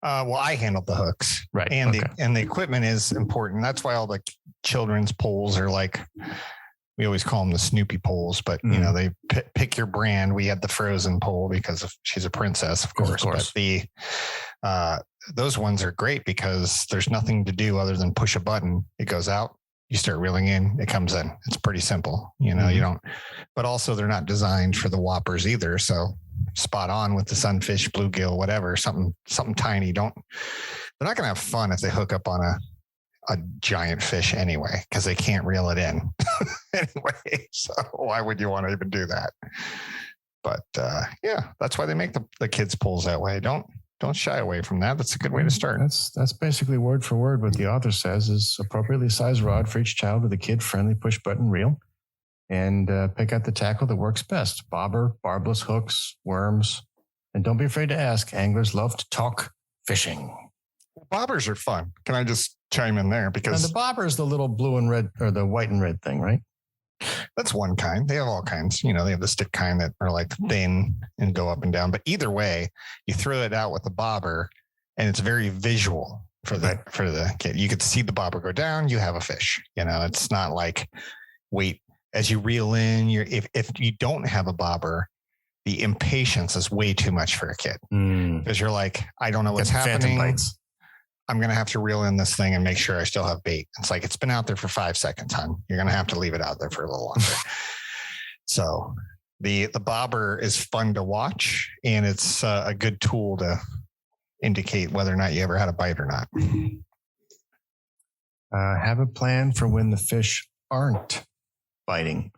Well, I handled the hooks. Right. And the equipment is important. That's why all the children's poles are like, we always call them the Snoopy poles, but you know, they pick your brand. We had the Frozen pole because she's a princess, of course. But those ones are great because there's nothing to do other than push a button. It goes out. You start reeling in, it comes in. It's pretty simple. You know, you don't, but also they're not designed for the whoppers either. So spot on with the sunfish, bluegill, whatever, something tiny. They're not going to have fun if they hook up on a giant fish anyway, because they can't reel it in anyway. So why would you want to even do that? But yeah, that's why they make the kids pulls that way. Don't shy away from that. That's a good way to start. That's basically word for word what the author says is appropriately sized rod for each child with a kid-friendly push-button reel. And pick out the tackle that works best. Bobber, barbless hooks, worms. And don't be afraid to ask. Anglers love to talk fishing. Bobbers are fun. Can I just chime in there? Because the bobber is the little blue and red, or the white and red thing, right? That's one kind. They have all kinds. You know, they have the stick kind that are like thin and go up and down. But either way, you throw it out with a bobber, and it's very visual for the kid. You could see the bobber go down. You have a fish. You know, it's not like wait as you reel in. If you don't have a bobber, the impatience is way too much for a kid because you're like, I don't know what's happening. I'm going to have to reel in this thing and make sure I still have bait. It's like, it's been out there for 5 seconds, hon. You're going to have to leave it out there for a little longer. So the bobber is fun to watch, and it's a good tool to indicate whether or not you ever had a bite or not. Have a plan for when the fish aren't biting.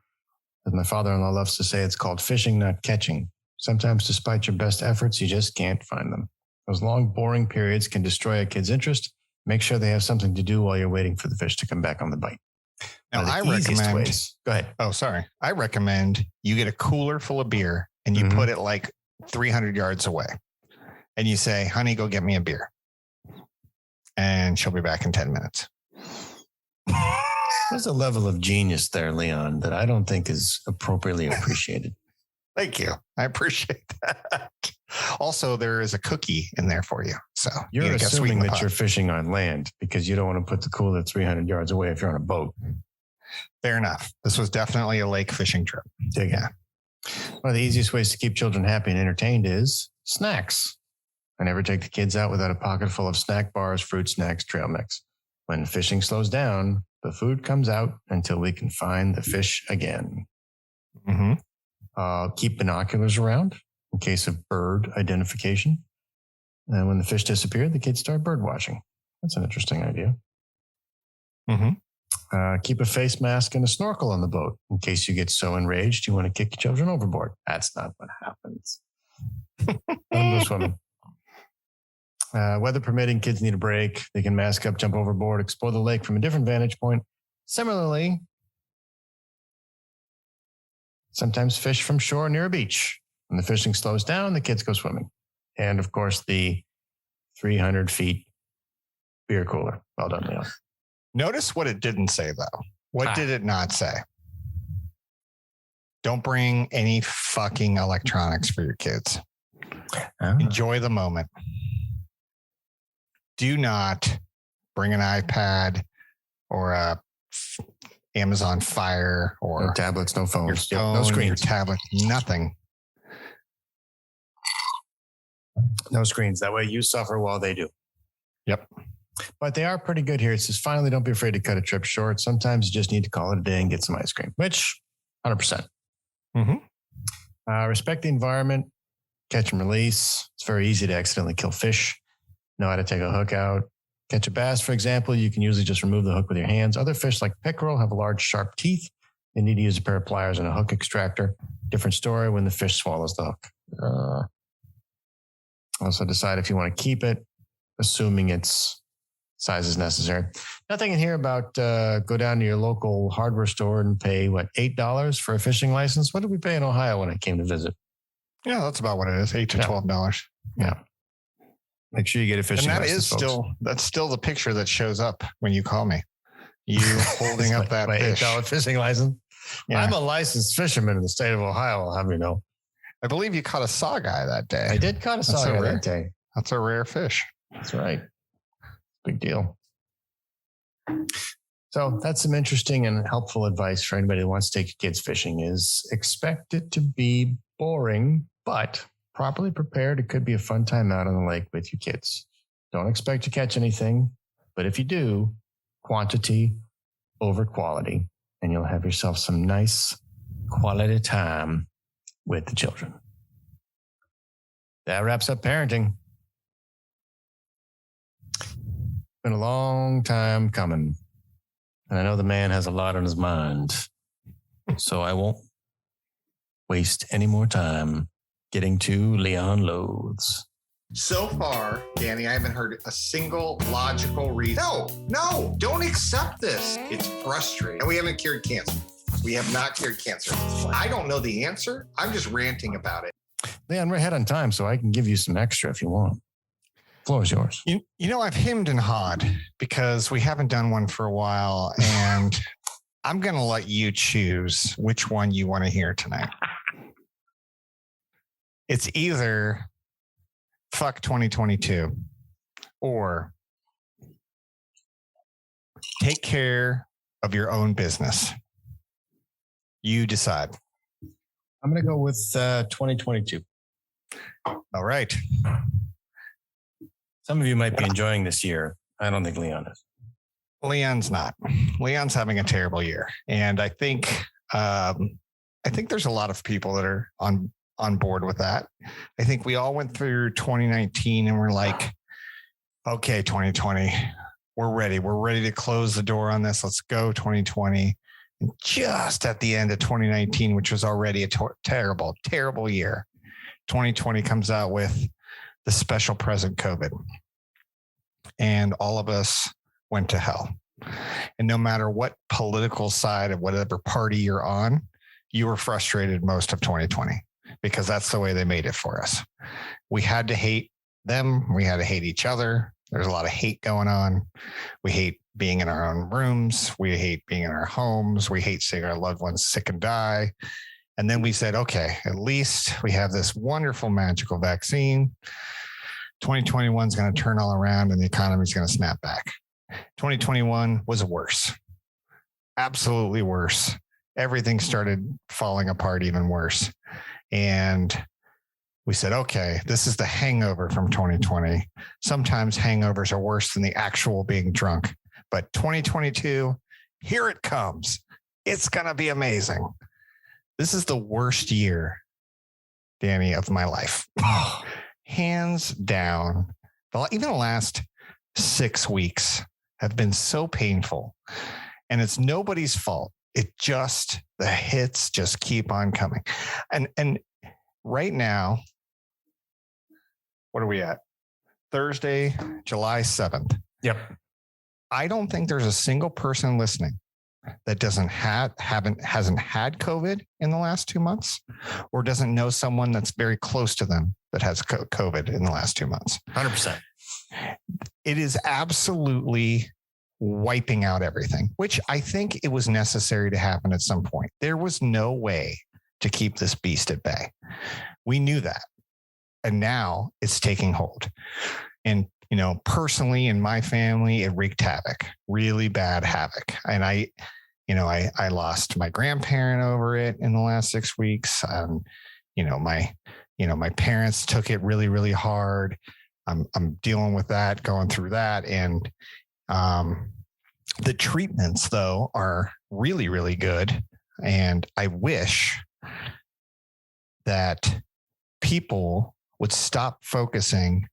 As my father-in-law loves to say, it's called fishing, not catching. Sometimes, despite your best efforts, you just can't find them. Those long, boring periods can destroy a kid's interest. Make sure they have something to do while you're waiting for the fish to come back on the bite. Now, I recommend. Go ahead. Oh, sorry. I recommend you get a cooler full of beer and you put it like 300 yards away, and you say, "Honey, go get me a beer," and she'll be back in 10 minutes. There's a level of genius there, Leon, that I don't think is appropriately appreciated. Thank you. I appreciate that. Also, there is a cookie in there for you. So you're assuming that you're fishing on land because you don't want to put the cooler 300 yards away if you're on a boat. Fair enough. This was definitely a lake fishing trip. Yeah. One of the easiest ways to keep children happy and entertained is snacks. I never take the kids out without a pocket full of snack bars, fruit snacks, trail mix. When fishing slows down, the food comes out until we can find the fish again. Keep binoculars around in case of bird identification. And when the fish disappear, the kids start bird watching. That's an interesting idea. Keep a face mask and a snorkel on the boat in case you get so enraged you want to kick your children overboard. That's not what happens. Let them go swimming. Weather permitting, kids need a break. They can mask up, jump overboard, explore the lake from a different vantage point. Similarly, sometimes fish from shore near a beach. When the fishing slows down, the kids go swimming. And of course, the 300 feet beer cooler. Well done, Leon. Notice what it didn't say, though. What did it not say? Don't bring any fucking electronics for your kids. Enjoy the moment. Do not bring an iPad or a Amazon Fire or no tablets, no phones, your phone, no screens, your tablet, nothing. No screens. That way you suffer while they do. Yep. But they are pretty good here. It says, finally, don't be afraid to cut a trip short. Sometimes you just need to call it a day and get some ice cream, which 100%. Respect the environment, catch and release. It's very easy to accidentally kill fish. Know how to take a hook out. Catch a bass, for example, you can usually just remove the hook with your hands. Other fish like pickerel have large, sharp teeth. You need to use a pair of pliers and a hook extractor. Different story when the fish swallows the hook. Also decide if you want to keep it, assuming its size is necessary. Nothing in here about go down to your local hardware store and pay, $8 for a fishing license? What did we pay in Ohio when I came to visit? Yeah, that's about what it is, $8 to $12. Yeah. Make sure you get a fishing license. And that's still the picture that shows up when you call me. You holding up that fish. $8 fishing license. Yeah. I'm a licensed fisherman in the state of Ohio, I'll have you know. I believe you caught a saugeye that day. I did caught a saugeye that day. That's a rare fish. That's right. Big deal. So that's some interesting and helpful advice for anybody who wants to take your kids fishing is expect it to be boring, but properly prepared. It could be a fun time out on the lake with your kids. Don't expect to catch anything, but if you do, quantity over quality, and you'll have yourself some nice quality time with the children. That wraps up parenting. Been a long time coming. And I know the man has a lot on his mind. So I won't waste any more time getting to Leon Loathes. So far, Danny, I haven't heard a single logical reason. No, don't accept this. It's frustrating. And we haven't cured cancer. We have not cured cancer. I don't know the answer. I'm just ranting about it. Leon, we're ahead on time, so I can give you some extra if you want. Floor is yours. You know, I've hemmed and hawed because we haven't done one for a while, and I'm going to let you choose which one you want to hear tonight. It's either fuck 2022 or take care of your own business. You decide. I'm going to go with 2022. All right. Some of you might be enjoying this year. I don't think Leon is. Leon's not. Leon's having a terrible year. And I think there's a lot of people that are on board with that. I think we all went through 2019 and we're like, okay, 2020, we're ready. We're ready to close the door on this. Let's go 2020. And just at the end of 2019, which was already a terrible, terrible year, 2020 comes out with the special present COVID. And all of us went to hell. And no matter what political side of whatever party you're on, you were frustrated most of 2020 because that's the way they made it for us. We had to hate them. We had to hate each other. There's a lot of hate going on. We hate being in our own rooms. We hate being in our homes. We hate seeing our loved ones sick and die. And then we said, okay, at least we have this wonderful, magical vaccine. 2021 is going to turn all around and the economy is going to snap back. 2021 was worse. Absolutely worse. Everything started falling apart even worse. And we said, okay, this is the hangover from 2020. Sometimes hangovers are worse than the actual being drunk. But 2022, here it comes. It's going to be amazing. This is the worst year, Danny, of my life. Hands down. Even the last 6 weeks have been so painful. And it's nobody's fault. The hits just keep on coming. And right now, what are we at? Thursday, July 7th. Yep. I don't think there's a single person listening that hasn't had COVID in the last 2 months or doesn't know someone that's very close to them that has COVID in the last 2 months. 100%. It is absolutely wiping out everything, which I think it was necessary to happen at some point. There was no way to keep this beast at bay. We knew that. And now it's taking hold. And, personally in my family, it wreaked havoc, really bad havoc. And I lost my grandparent over it in the last 6 weeks. My parents took it really, really hard. I'm dealing with that, going through that. And, the treatments though are really, really good. And I wish that people would stop focusing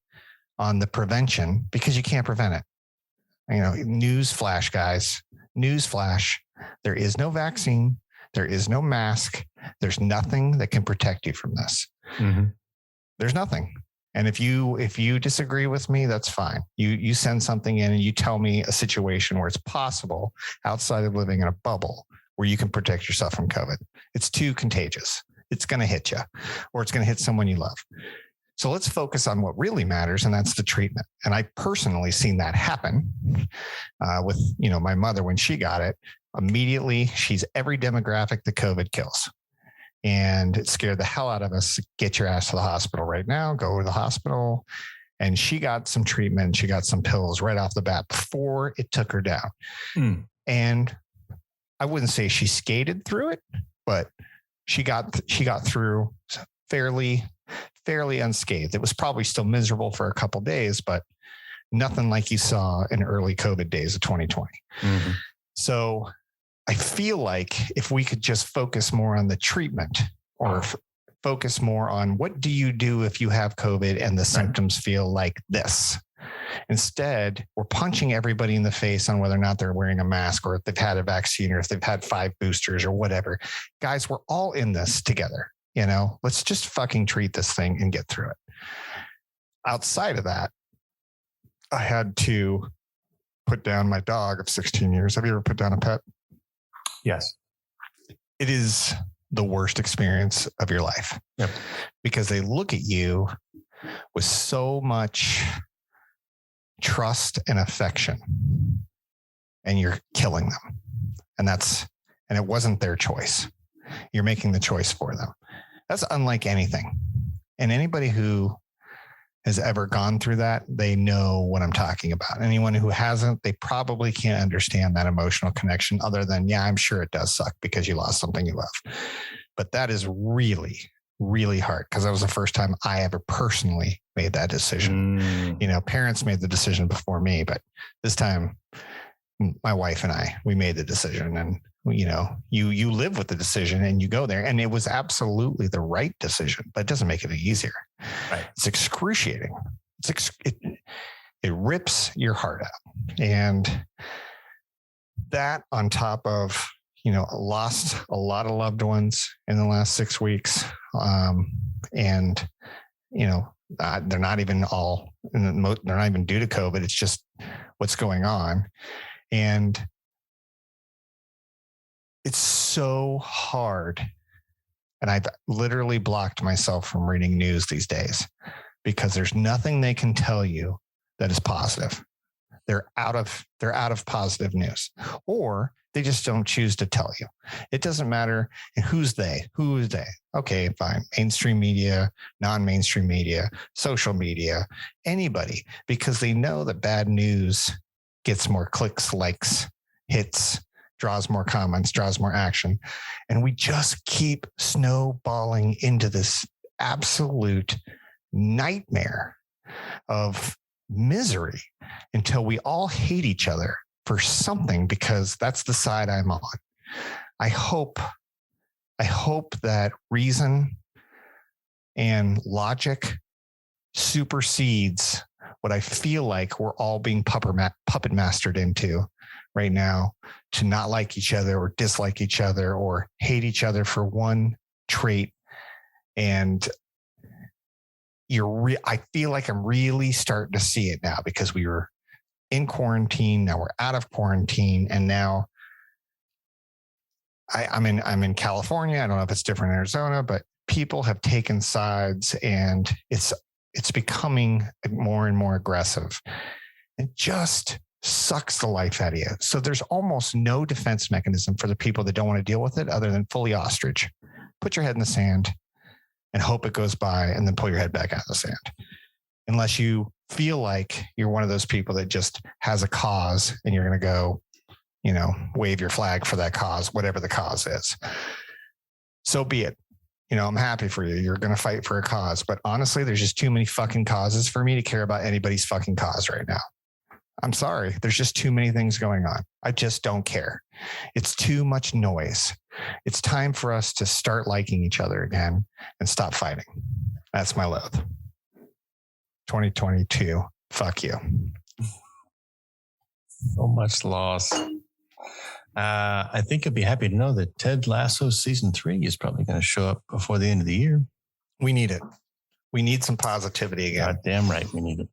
on the prevention because you can't prevent it. Newsflash, guys, newsflash. There is no vaccine. There is no mask. There's nothing that can protect you from this. Mm-hmm. There's nothing. And if you disagree with me, that's fine. You send something in and you tell me a situation where it's possible outside of living in a bubble where you can protect yourself from COVID. It's too contagious. It's going to hit you or it's going to hit someone you love. So let's focus on what really matters, and that's the treatment. And I personally seen that happen with my mother when she got it. Immediately, she's every demographic that COVID kills. And it scared the hell out of us. Get your ass to the hospital right now. Go to the hospital. And she got some treatment. She got some pills right off the bat before it took her down. And I wouldn't say she skated through it, but she got through fairly unscathed. It was probably still miserable for a couple of days, but nothing like you saw in early COVID days of 2020. Mm-hmm. So I feel like if we could just focus more on the treatment or focus more on what do you do if you have COVID and the symptoms feel like this. Instead, we're punching everybody in the face on whether or not they're wearing a mask or if they've had a vaccine or if they've had 5 boosters or whatever. Guys, we're all in this together. Let's just fucking treat this thing and get through it. Outside of that, I had to put down my dog of 16 years. Have you ever put down a pet? Yes. It is the worst experience of your life. Yep. Because they look at you with so much trust and affection and you're killing them. And it wasn't their choice. You're making the choice for them. That's unlike anything. And anybody who has ever gone through that, they know what I'm talking about. Anyone who hasn't, they probably can't understand that emotional connection other than, yeah, I'm sure it does suck because you lost something you love. But that is really, really hard because that was the first time I ever personally made that decision. You know, parents made the decision before me, but this time my wife and we made the decision, and you know, you live with the decision and you go there, and it was absolutely the right decision, but it doesn't make it any easier. Right. It's excruciating. It rips your heart out. And that on top of, you know, lost a lot of loved ones in the last 6 weeks. And, you know, they're not even they're not even due to COVID. It's just what's going on. And it's so hard. And I've literally blocked myself from reading news these days because there's nothing they can tell you that is positive. They're out of positive news, or they just don't choose to tell you. It doesn't matter who's they. Okay, fine. Mainstream media, non-mainstream media, social media, anybody, because they know that bad news gets more clicks, likes, hits, draws more comments, draws more action. And we just keep snowballing into this absolute nightmare of misery until we all hate each other for something, because that's the side I'm on. I hope that reason and logic supersedes what I feel like we're all being puppet mastered into right now, to not like each other or dislike each other or hate each other for one trait. And I feel like I'm really starting to see it now, because we were in quarantine. Now we're out of quarantine. And now I'm in California. I don't know if it's different in Arizona, but people have taken sides, and it's becoming more and more aggressive. It just sucks the life out of you. So there's almost no defense mechanism for the people that don't want to deal with it other than fully ostrich. Put your head in the sand and hope it goes by, and then pull your head back out of the sand. Unless you feel like you're one of those people that just has a cause and you're going to go, you know, wave your flag for that cause, whatever the cause is. So be it. You know, I'm happy for you. You're going to fight for a cause. But honestly, there's just too many fucking causes for me to care about anybody's fucking cause right now. I'm sorry. There's just too many things going on. I just don't care. It's too much noise. It's time for us to start liking each other again and stop fighting. That's my loath. 2022. Fuck you. So much loss. I think you'll be happy to know that Ted Lasso season 3 is probably going to show up before the end of the year. We need it. We need some positivity again. God damn right. We need it.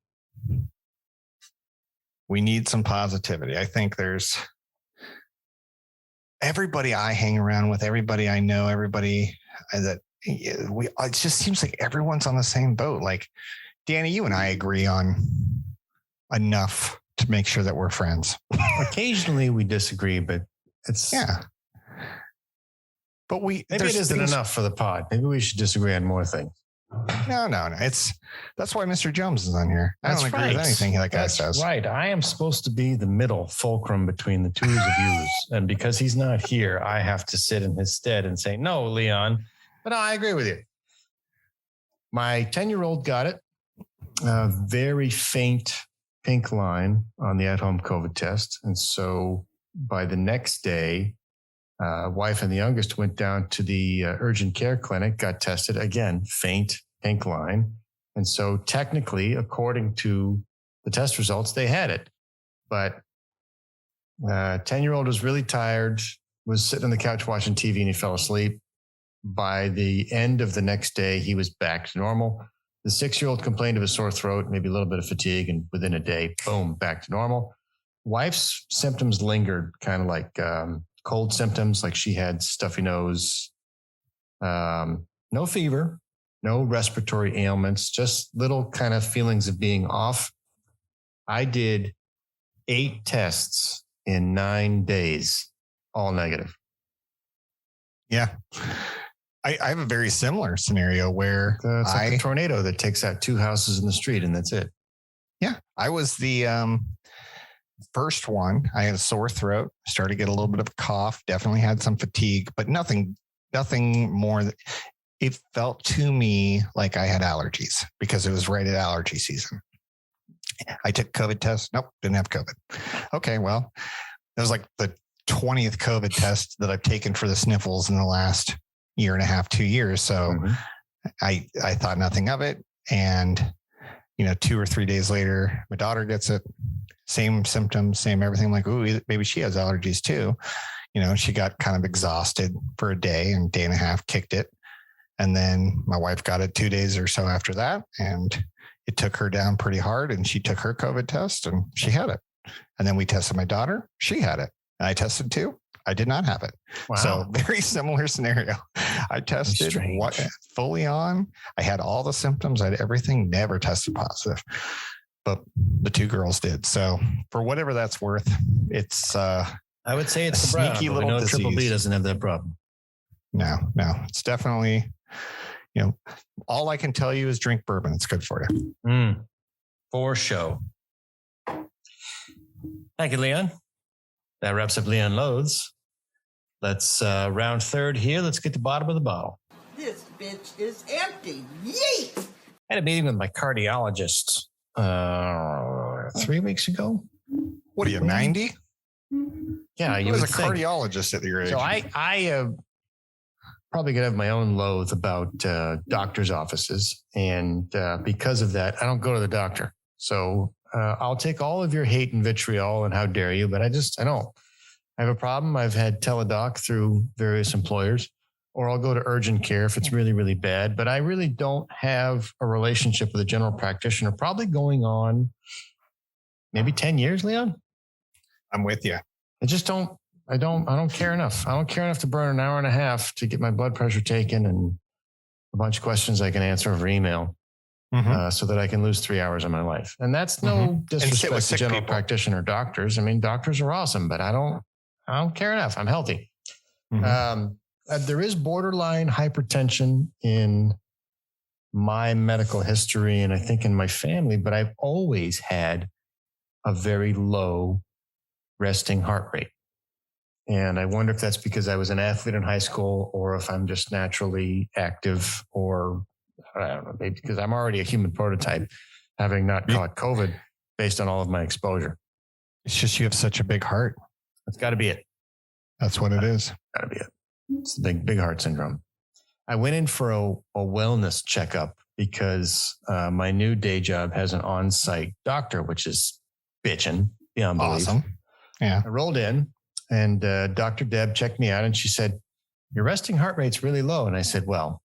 We need some positivity. I think there's everybody I hang around with, everybody I know, everybody that it just seems like everyone's on the same boat. Like, Danny, you and I agree on enough to make sure that we're friends. Occasionally we disagree, but it's But maybe it isn't enough for the pod. Maybe we should disagree on more things. No. That's why Mr. Jones is on here. I don't agree with anything that guy says. Right. I am supposed to be the middle fulcrum between the twos of yous. And because he's not here, I have to sit in his stead and say, no, Leon. But no, I agree with you. My 10-year-old got it. A very faint pink line on the at-home COVID test. And so by the next day, wife and the youngest went down to the urgent care clinic, got tested. Again, faint pink line. And so technically, according to the test results, they had it. But 10-year-old was really tired, was sitting on the couch watching TV, and he fell asleep. By the end of the next day, he was back to normal. The 6-year-old complained of a sore throat, maybe a little bit of fatigue, and within a day, boom, back to normal. Wife's symptoms lingered, kind of like cold symptoms, like she had stuffy nose, no fever, no respiratory ailments, just little kind of feelings of being off. I did 8 tests in 9 days, all negative. Yeah. I have a very similar scenario where it's like a tornado that takes out 2 houses in the street, and that's it. Yeah. I was the first one. I had a sore throat, started to get a little bit of a cough, definitely had some fatigue, but nothing nothing more. It felt to me like I had allergies because it was right at allergy season. I took COVID test. Nope, didn't have COVID. Okay, well, it was like the 20th COVID test that I've taken for the sniffles in the last year and a half, 2 years. So I thought nothing of it. And, 2 or 3 days later, my daughter gets it. Same symptoms, same everything. I'm like, ooh, maybe she has allergies too. She got kind of exhausted for a day and day and a half, kicked it. And then my wife got it 2 days or so after that. And it took her down pretty hard. And she took her COVID test and she had it. And then we tested my daughter. She had it. And I tested too. I did not have it. Wow. So very similar scenario. I tested fully on. I had all the symptoms. I had everything, never tested positive. But the 2 girls did. So for whatever that's worth, it's I would say it's a sneaky little disease. Triple B doesn't have that problem. No, it's definitely, all I can tell you is drink bourbon. It's good for you. For show. Thank you, Leon. That wraps up Leon Loathes. Let's round third here. Let's get to the bottom of the bottle. This bitch is empty. Yeet! I had a meeting with my cardiologist 3 weeks ago. What are you, 90? Yeah, you was a cardiologist at your age. So I probably could have my own loathe about doctor's offices. And because of that, I don't go to the doctor. So I'll take all of your hate and vitriol and how dare you, but I don't. I have a problem. I've had teledoc through various employers, or I'll go to urgent care if it's really, really bad. But I really don't have a relationship with a general practitioner, probably going on maybe 10 years, Leon. I'm with you. I don't care enough. I don't care enough to burn an hour and a half to get my blood pressure taken and a bunch of questions I can answer over email so that I can lose 3 hours of my life. And that's no disrespect to general practitioner doctors. I mean, doctors are awesome, but I don't care enough. I'm healthy. There is borderline hypertension in my medical history and I think in my family, but I've always had a very low resting heart rate. And I wonder if that's because I was an athlete in high school or if I'm just naturally active or I don't know, maybe because I'm already a human prototype, having not caught COVID based on all of my exposure. It's just you have such a big heart. That's got to be it. That's what it is. Got to be it. It's the big heart syndrome. I went in for a wellness checkup because my new day job has an on-site doctor, which is bitching beyond belief. Awesome. Yeah. I rolled in and Dr. Deb checked me out and she said, your resting heart rate's really low. And I said, well,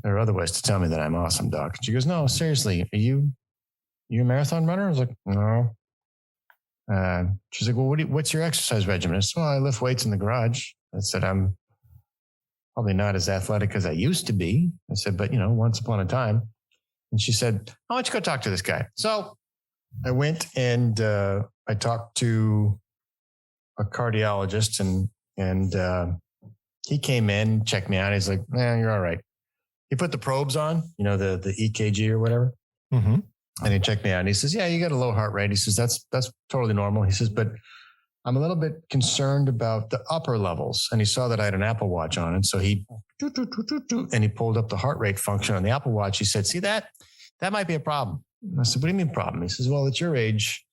there are other ways to tell me that I'm awesome, doc. She goes, no, seriously, are you a marathon runner? I was like, no. She's like, well, what's your exercise regimen? I said, well, I lift weights in the garage. I said, I'm probably not as athletic as I used to be. I said, but once upon a time. And she said, why don't you go talk to this guy? So I went and I talked to a cardiologist and he came in, checked me out. He's like, you're all right. He put the probes on, the EKG or whatever. Mm-hmm. And he checked me out and he says, yeah, you got a low heart rate. He says, that's totally normal. He says, but I'm a little bit concerned about the upper levels. And he saw that I had an Apple Watch on. And so he pulled up the heart rate function on the Apple Watch. He said, see that might be a problem. And I said, what do you mean problem? He says, well, at your age,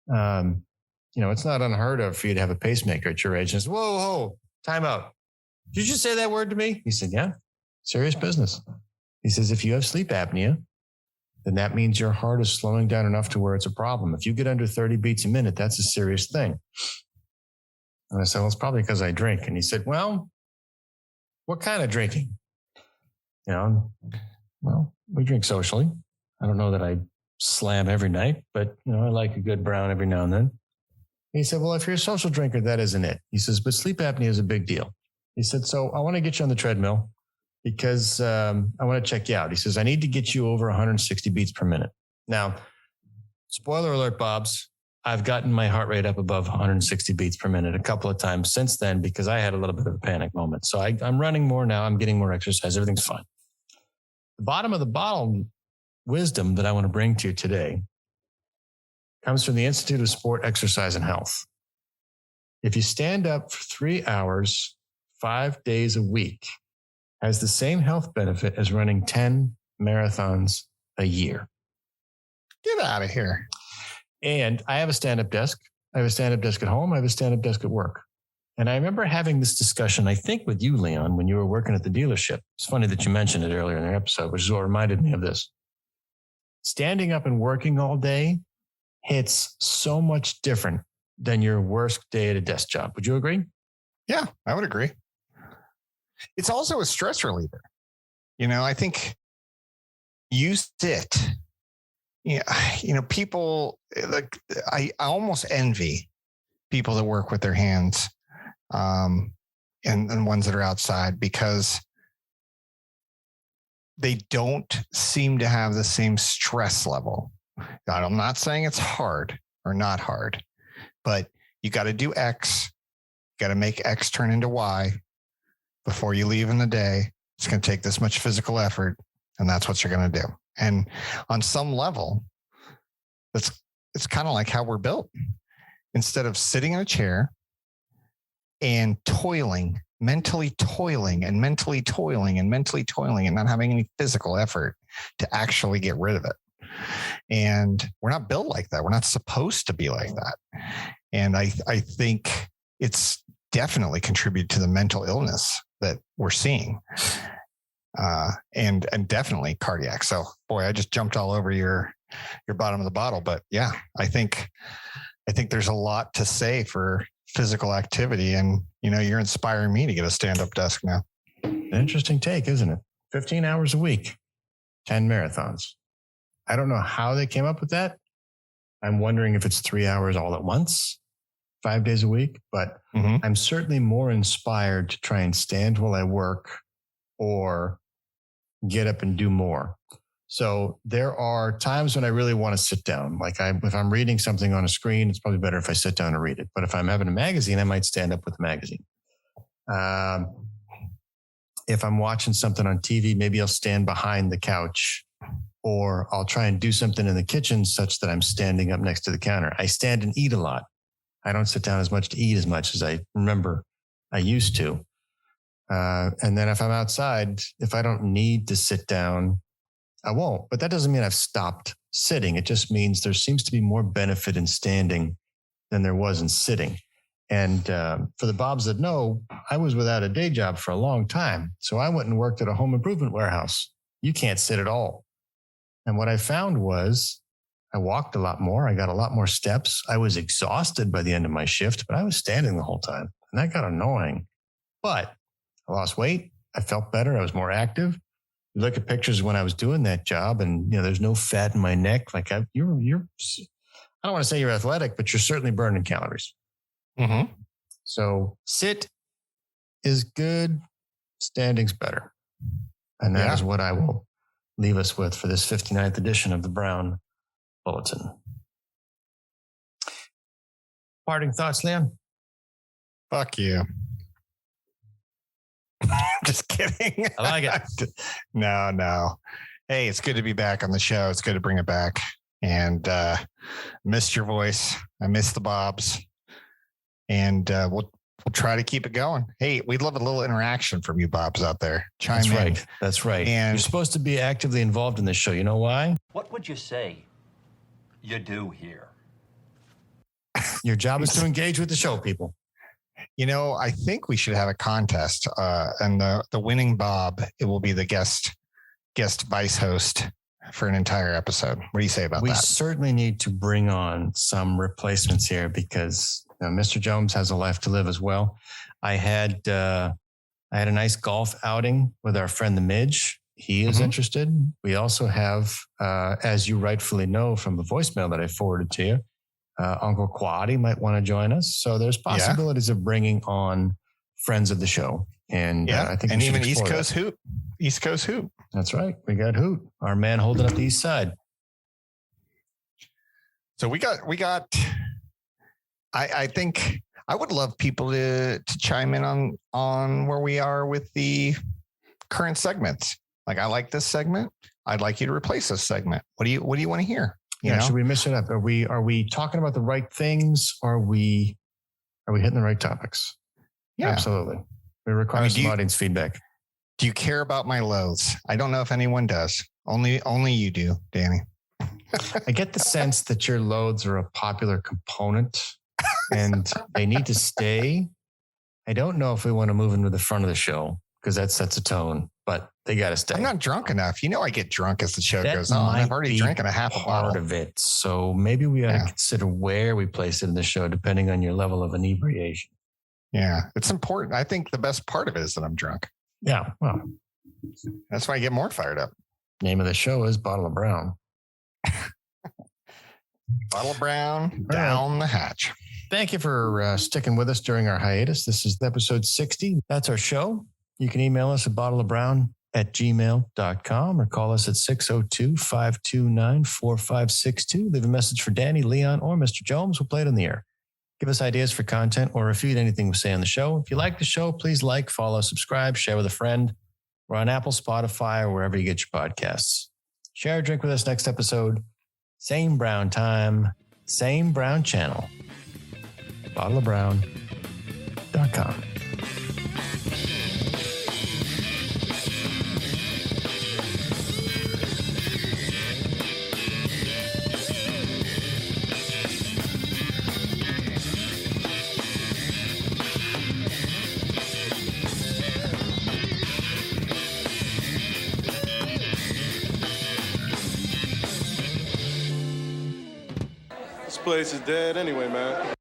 it's not unheard of for you to have a pacemaker at your age. And I said, whoa, time out. Did you just say that word to me? He said, yeah, serious business. He says, if you have sleep apnea, then that means your heart is slowing down enough to where it's a problem. If you get under 30 beats a minute, that's a serious thing. And I said, well, it's probably because I drink. And he said, well, what kind of drinking? Well, we drink socially. I don't know that I slam every night, but I like a good brown every now and then. And he said, well, if you're a social drinker, that isn't it. He says, but sleep apnea is a big deal. He said, so I want to get you on the treadmill because I want to check you out. He says, I need to get you over 160 beats per minute. Now, spoiler alert, Bobs, I've gotten my heart rate up above 160 beats per minute a couple of times since then because I had a little bit of a panic moment. So I'm running more now. I'm getting more exercise. Everything's fine. The bottom of the bottle wisdom that I want to bring to you today comes from the Institute of Sport, Exercise, and Health. If you stand up for 3 hours, 5 days a week has the same health benefit as running 10 marathons a year. Get out of here. And I have a stand-up desk. I have a stand-up desk at home. I have a stand-up desk at work. And I remember having this discussion, I think with you, Leon, when you were working at the dealership. It's funny that you mentioned it earlier in the episode, which is what reminded me of this. Standing up and working all day hits so much different than your worst day at a desk job. Would you agree? Yeah, I would agree. It's also a stress reliever. I think you sit, people like I almost envy people that work with their hands and ones that are outside because they don't seem to have the same stress level. I'm not saying it's hard or not hard, but you got to do X, got to make X turn into Y before you leave in the day. It's going to take this much physical effort, and that's what you're going to do. And on some level, it's kind of like how we're built. Instead of sitting in a chair and mentally toiling and not having any physical effort to actually get rid of it. And we're not built like that. We're not supposed to be like that. And I think it's definitely contributed to the mental illness that we're seeing. And definitely cardiac. So boy, I just jumped all over your bottom of the bottle. But yeah, I think there's a lot to say for physical activity. And, you're inspiring me to get a stand-up desk now. Interesting take, isn't it? 15 hours a week, 10 marathons. I don't know how they came up with that. I'm wondering if it's 3 hours all at once, 5 days a week, but I'm certainly more inspired to try and stand while I work or get up and do more. So there are times when I really want to sit down. Like if I'm reading something on a screen, it's probably better if I sit down and read it. But if I'm having a magazine, I might stand up with the magazine. If I'm watching something on TV, maybe I'll stand behind the couch, or I'll try and do something in the kitchen such that I'm standing up next to the counter. I stand and eat a lot. I don't sit down as much to eat as much as I remember I used to. And then if I'm outside, if I don't need to sit down, I won't. But that doesn't mean I've stopped sitting. It just means there seems to be more benefit in standing than there was in sitting. And for the Bobs that know, I was without a day job for a long time. So I went and worked at a home improvement warehouse. You can't sit at all. And what I found was I walked a lot more. I got a lot more steps. I was exhausted by the end of my shift, but I was standing the whole time. And that got annoying. But I lost weight. I felt better. I was more active. You look at pictures when I was doing that job and, there's no fat in my neck. Like I don't want to say you're athletic, but you're certainly burning calories. Mm-hmm. So sit is good. Standing's better. And that is what I will leave us with for this 59th edition of the Brown Bulletin. Parting thoughts, Leon? Fuck you. Just kidding. I like it. No. Hey, it's good to be back on the show. It's good to bring it back. And missed your voice. I missed the Bobs. And we'll try to keep it going. Hey, we'd love a little interaction from you Bobs out there. Chime in. That's right. And you're supposed to be actively involved in this show. You know why? What would you say you do here? Your job is to engage with the show, people. I think we should have a contest, and the winning Bob, it will be the guest vice host for an entire episode. What do you say about that? We certainly need to bring on some replacements here because Mr. Jones has a life to live as well. I had a nice golf outing with our friend the Midge. He is interested. We also have, as you rightfully know from the voicemail that I forwarded to you, Uncle Quaddy might want to join us. So there's possibilities of bringing on friends of the show. And I think, and even East Coast Hoop. That's right. We got Hoot, our man holding up the East Side. So we got, I think I would love people to chime in on where we are with the current segments. Like, I like this segment. I'd like you to replace this segment. What do you want to hear? Should we mix it up? Are we talking about the right things? Are we hitting the right topics? Yeah, absolutely. We require some audience feedback. Do you care about my loathes? I don't know if anyone does. Only you do, Danny. I get the sense that your loads are a popular component and they need to stay. I don't know if we want to move into the front of the show because that sets a tone, but they got to stay. I'm not drunk enough. You know, I get drunk as the show goes on. I've already drinking a half a bottle of it. So maybe we ought to consider where we place it in the show, depending on your level of inebriation. Yeah, it's important. I think the best part of it is that I'm drunk. Yeah, well, that's why I get more fired up. Name of the show is Bottle of Brown. Bottle of Brown down the hatch. Thank you for sticking with us during our hiatus. This is episode 60. That's our show. You can email us at bottleofbrown@gmail.com or call us at 602-529-4562. Leave a message for Danny, Leon, or Mr. Jones. We'll play it in the air. Give us ideas for content or refute anything we say on the show. If you like the show, please like, follow, subscribe, share with a friend. We're on Apple, Spotify, or wherever you get your podcasts. Share a drink with us next episode. Same brown time, same brown channel. bottleofbrown.com. This place is dead anyway, man.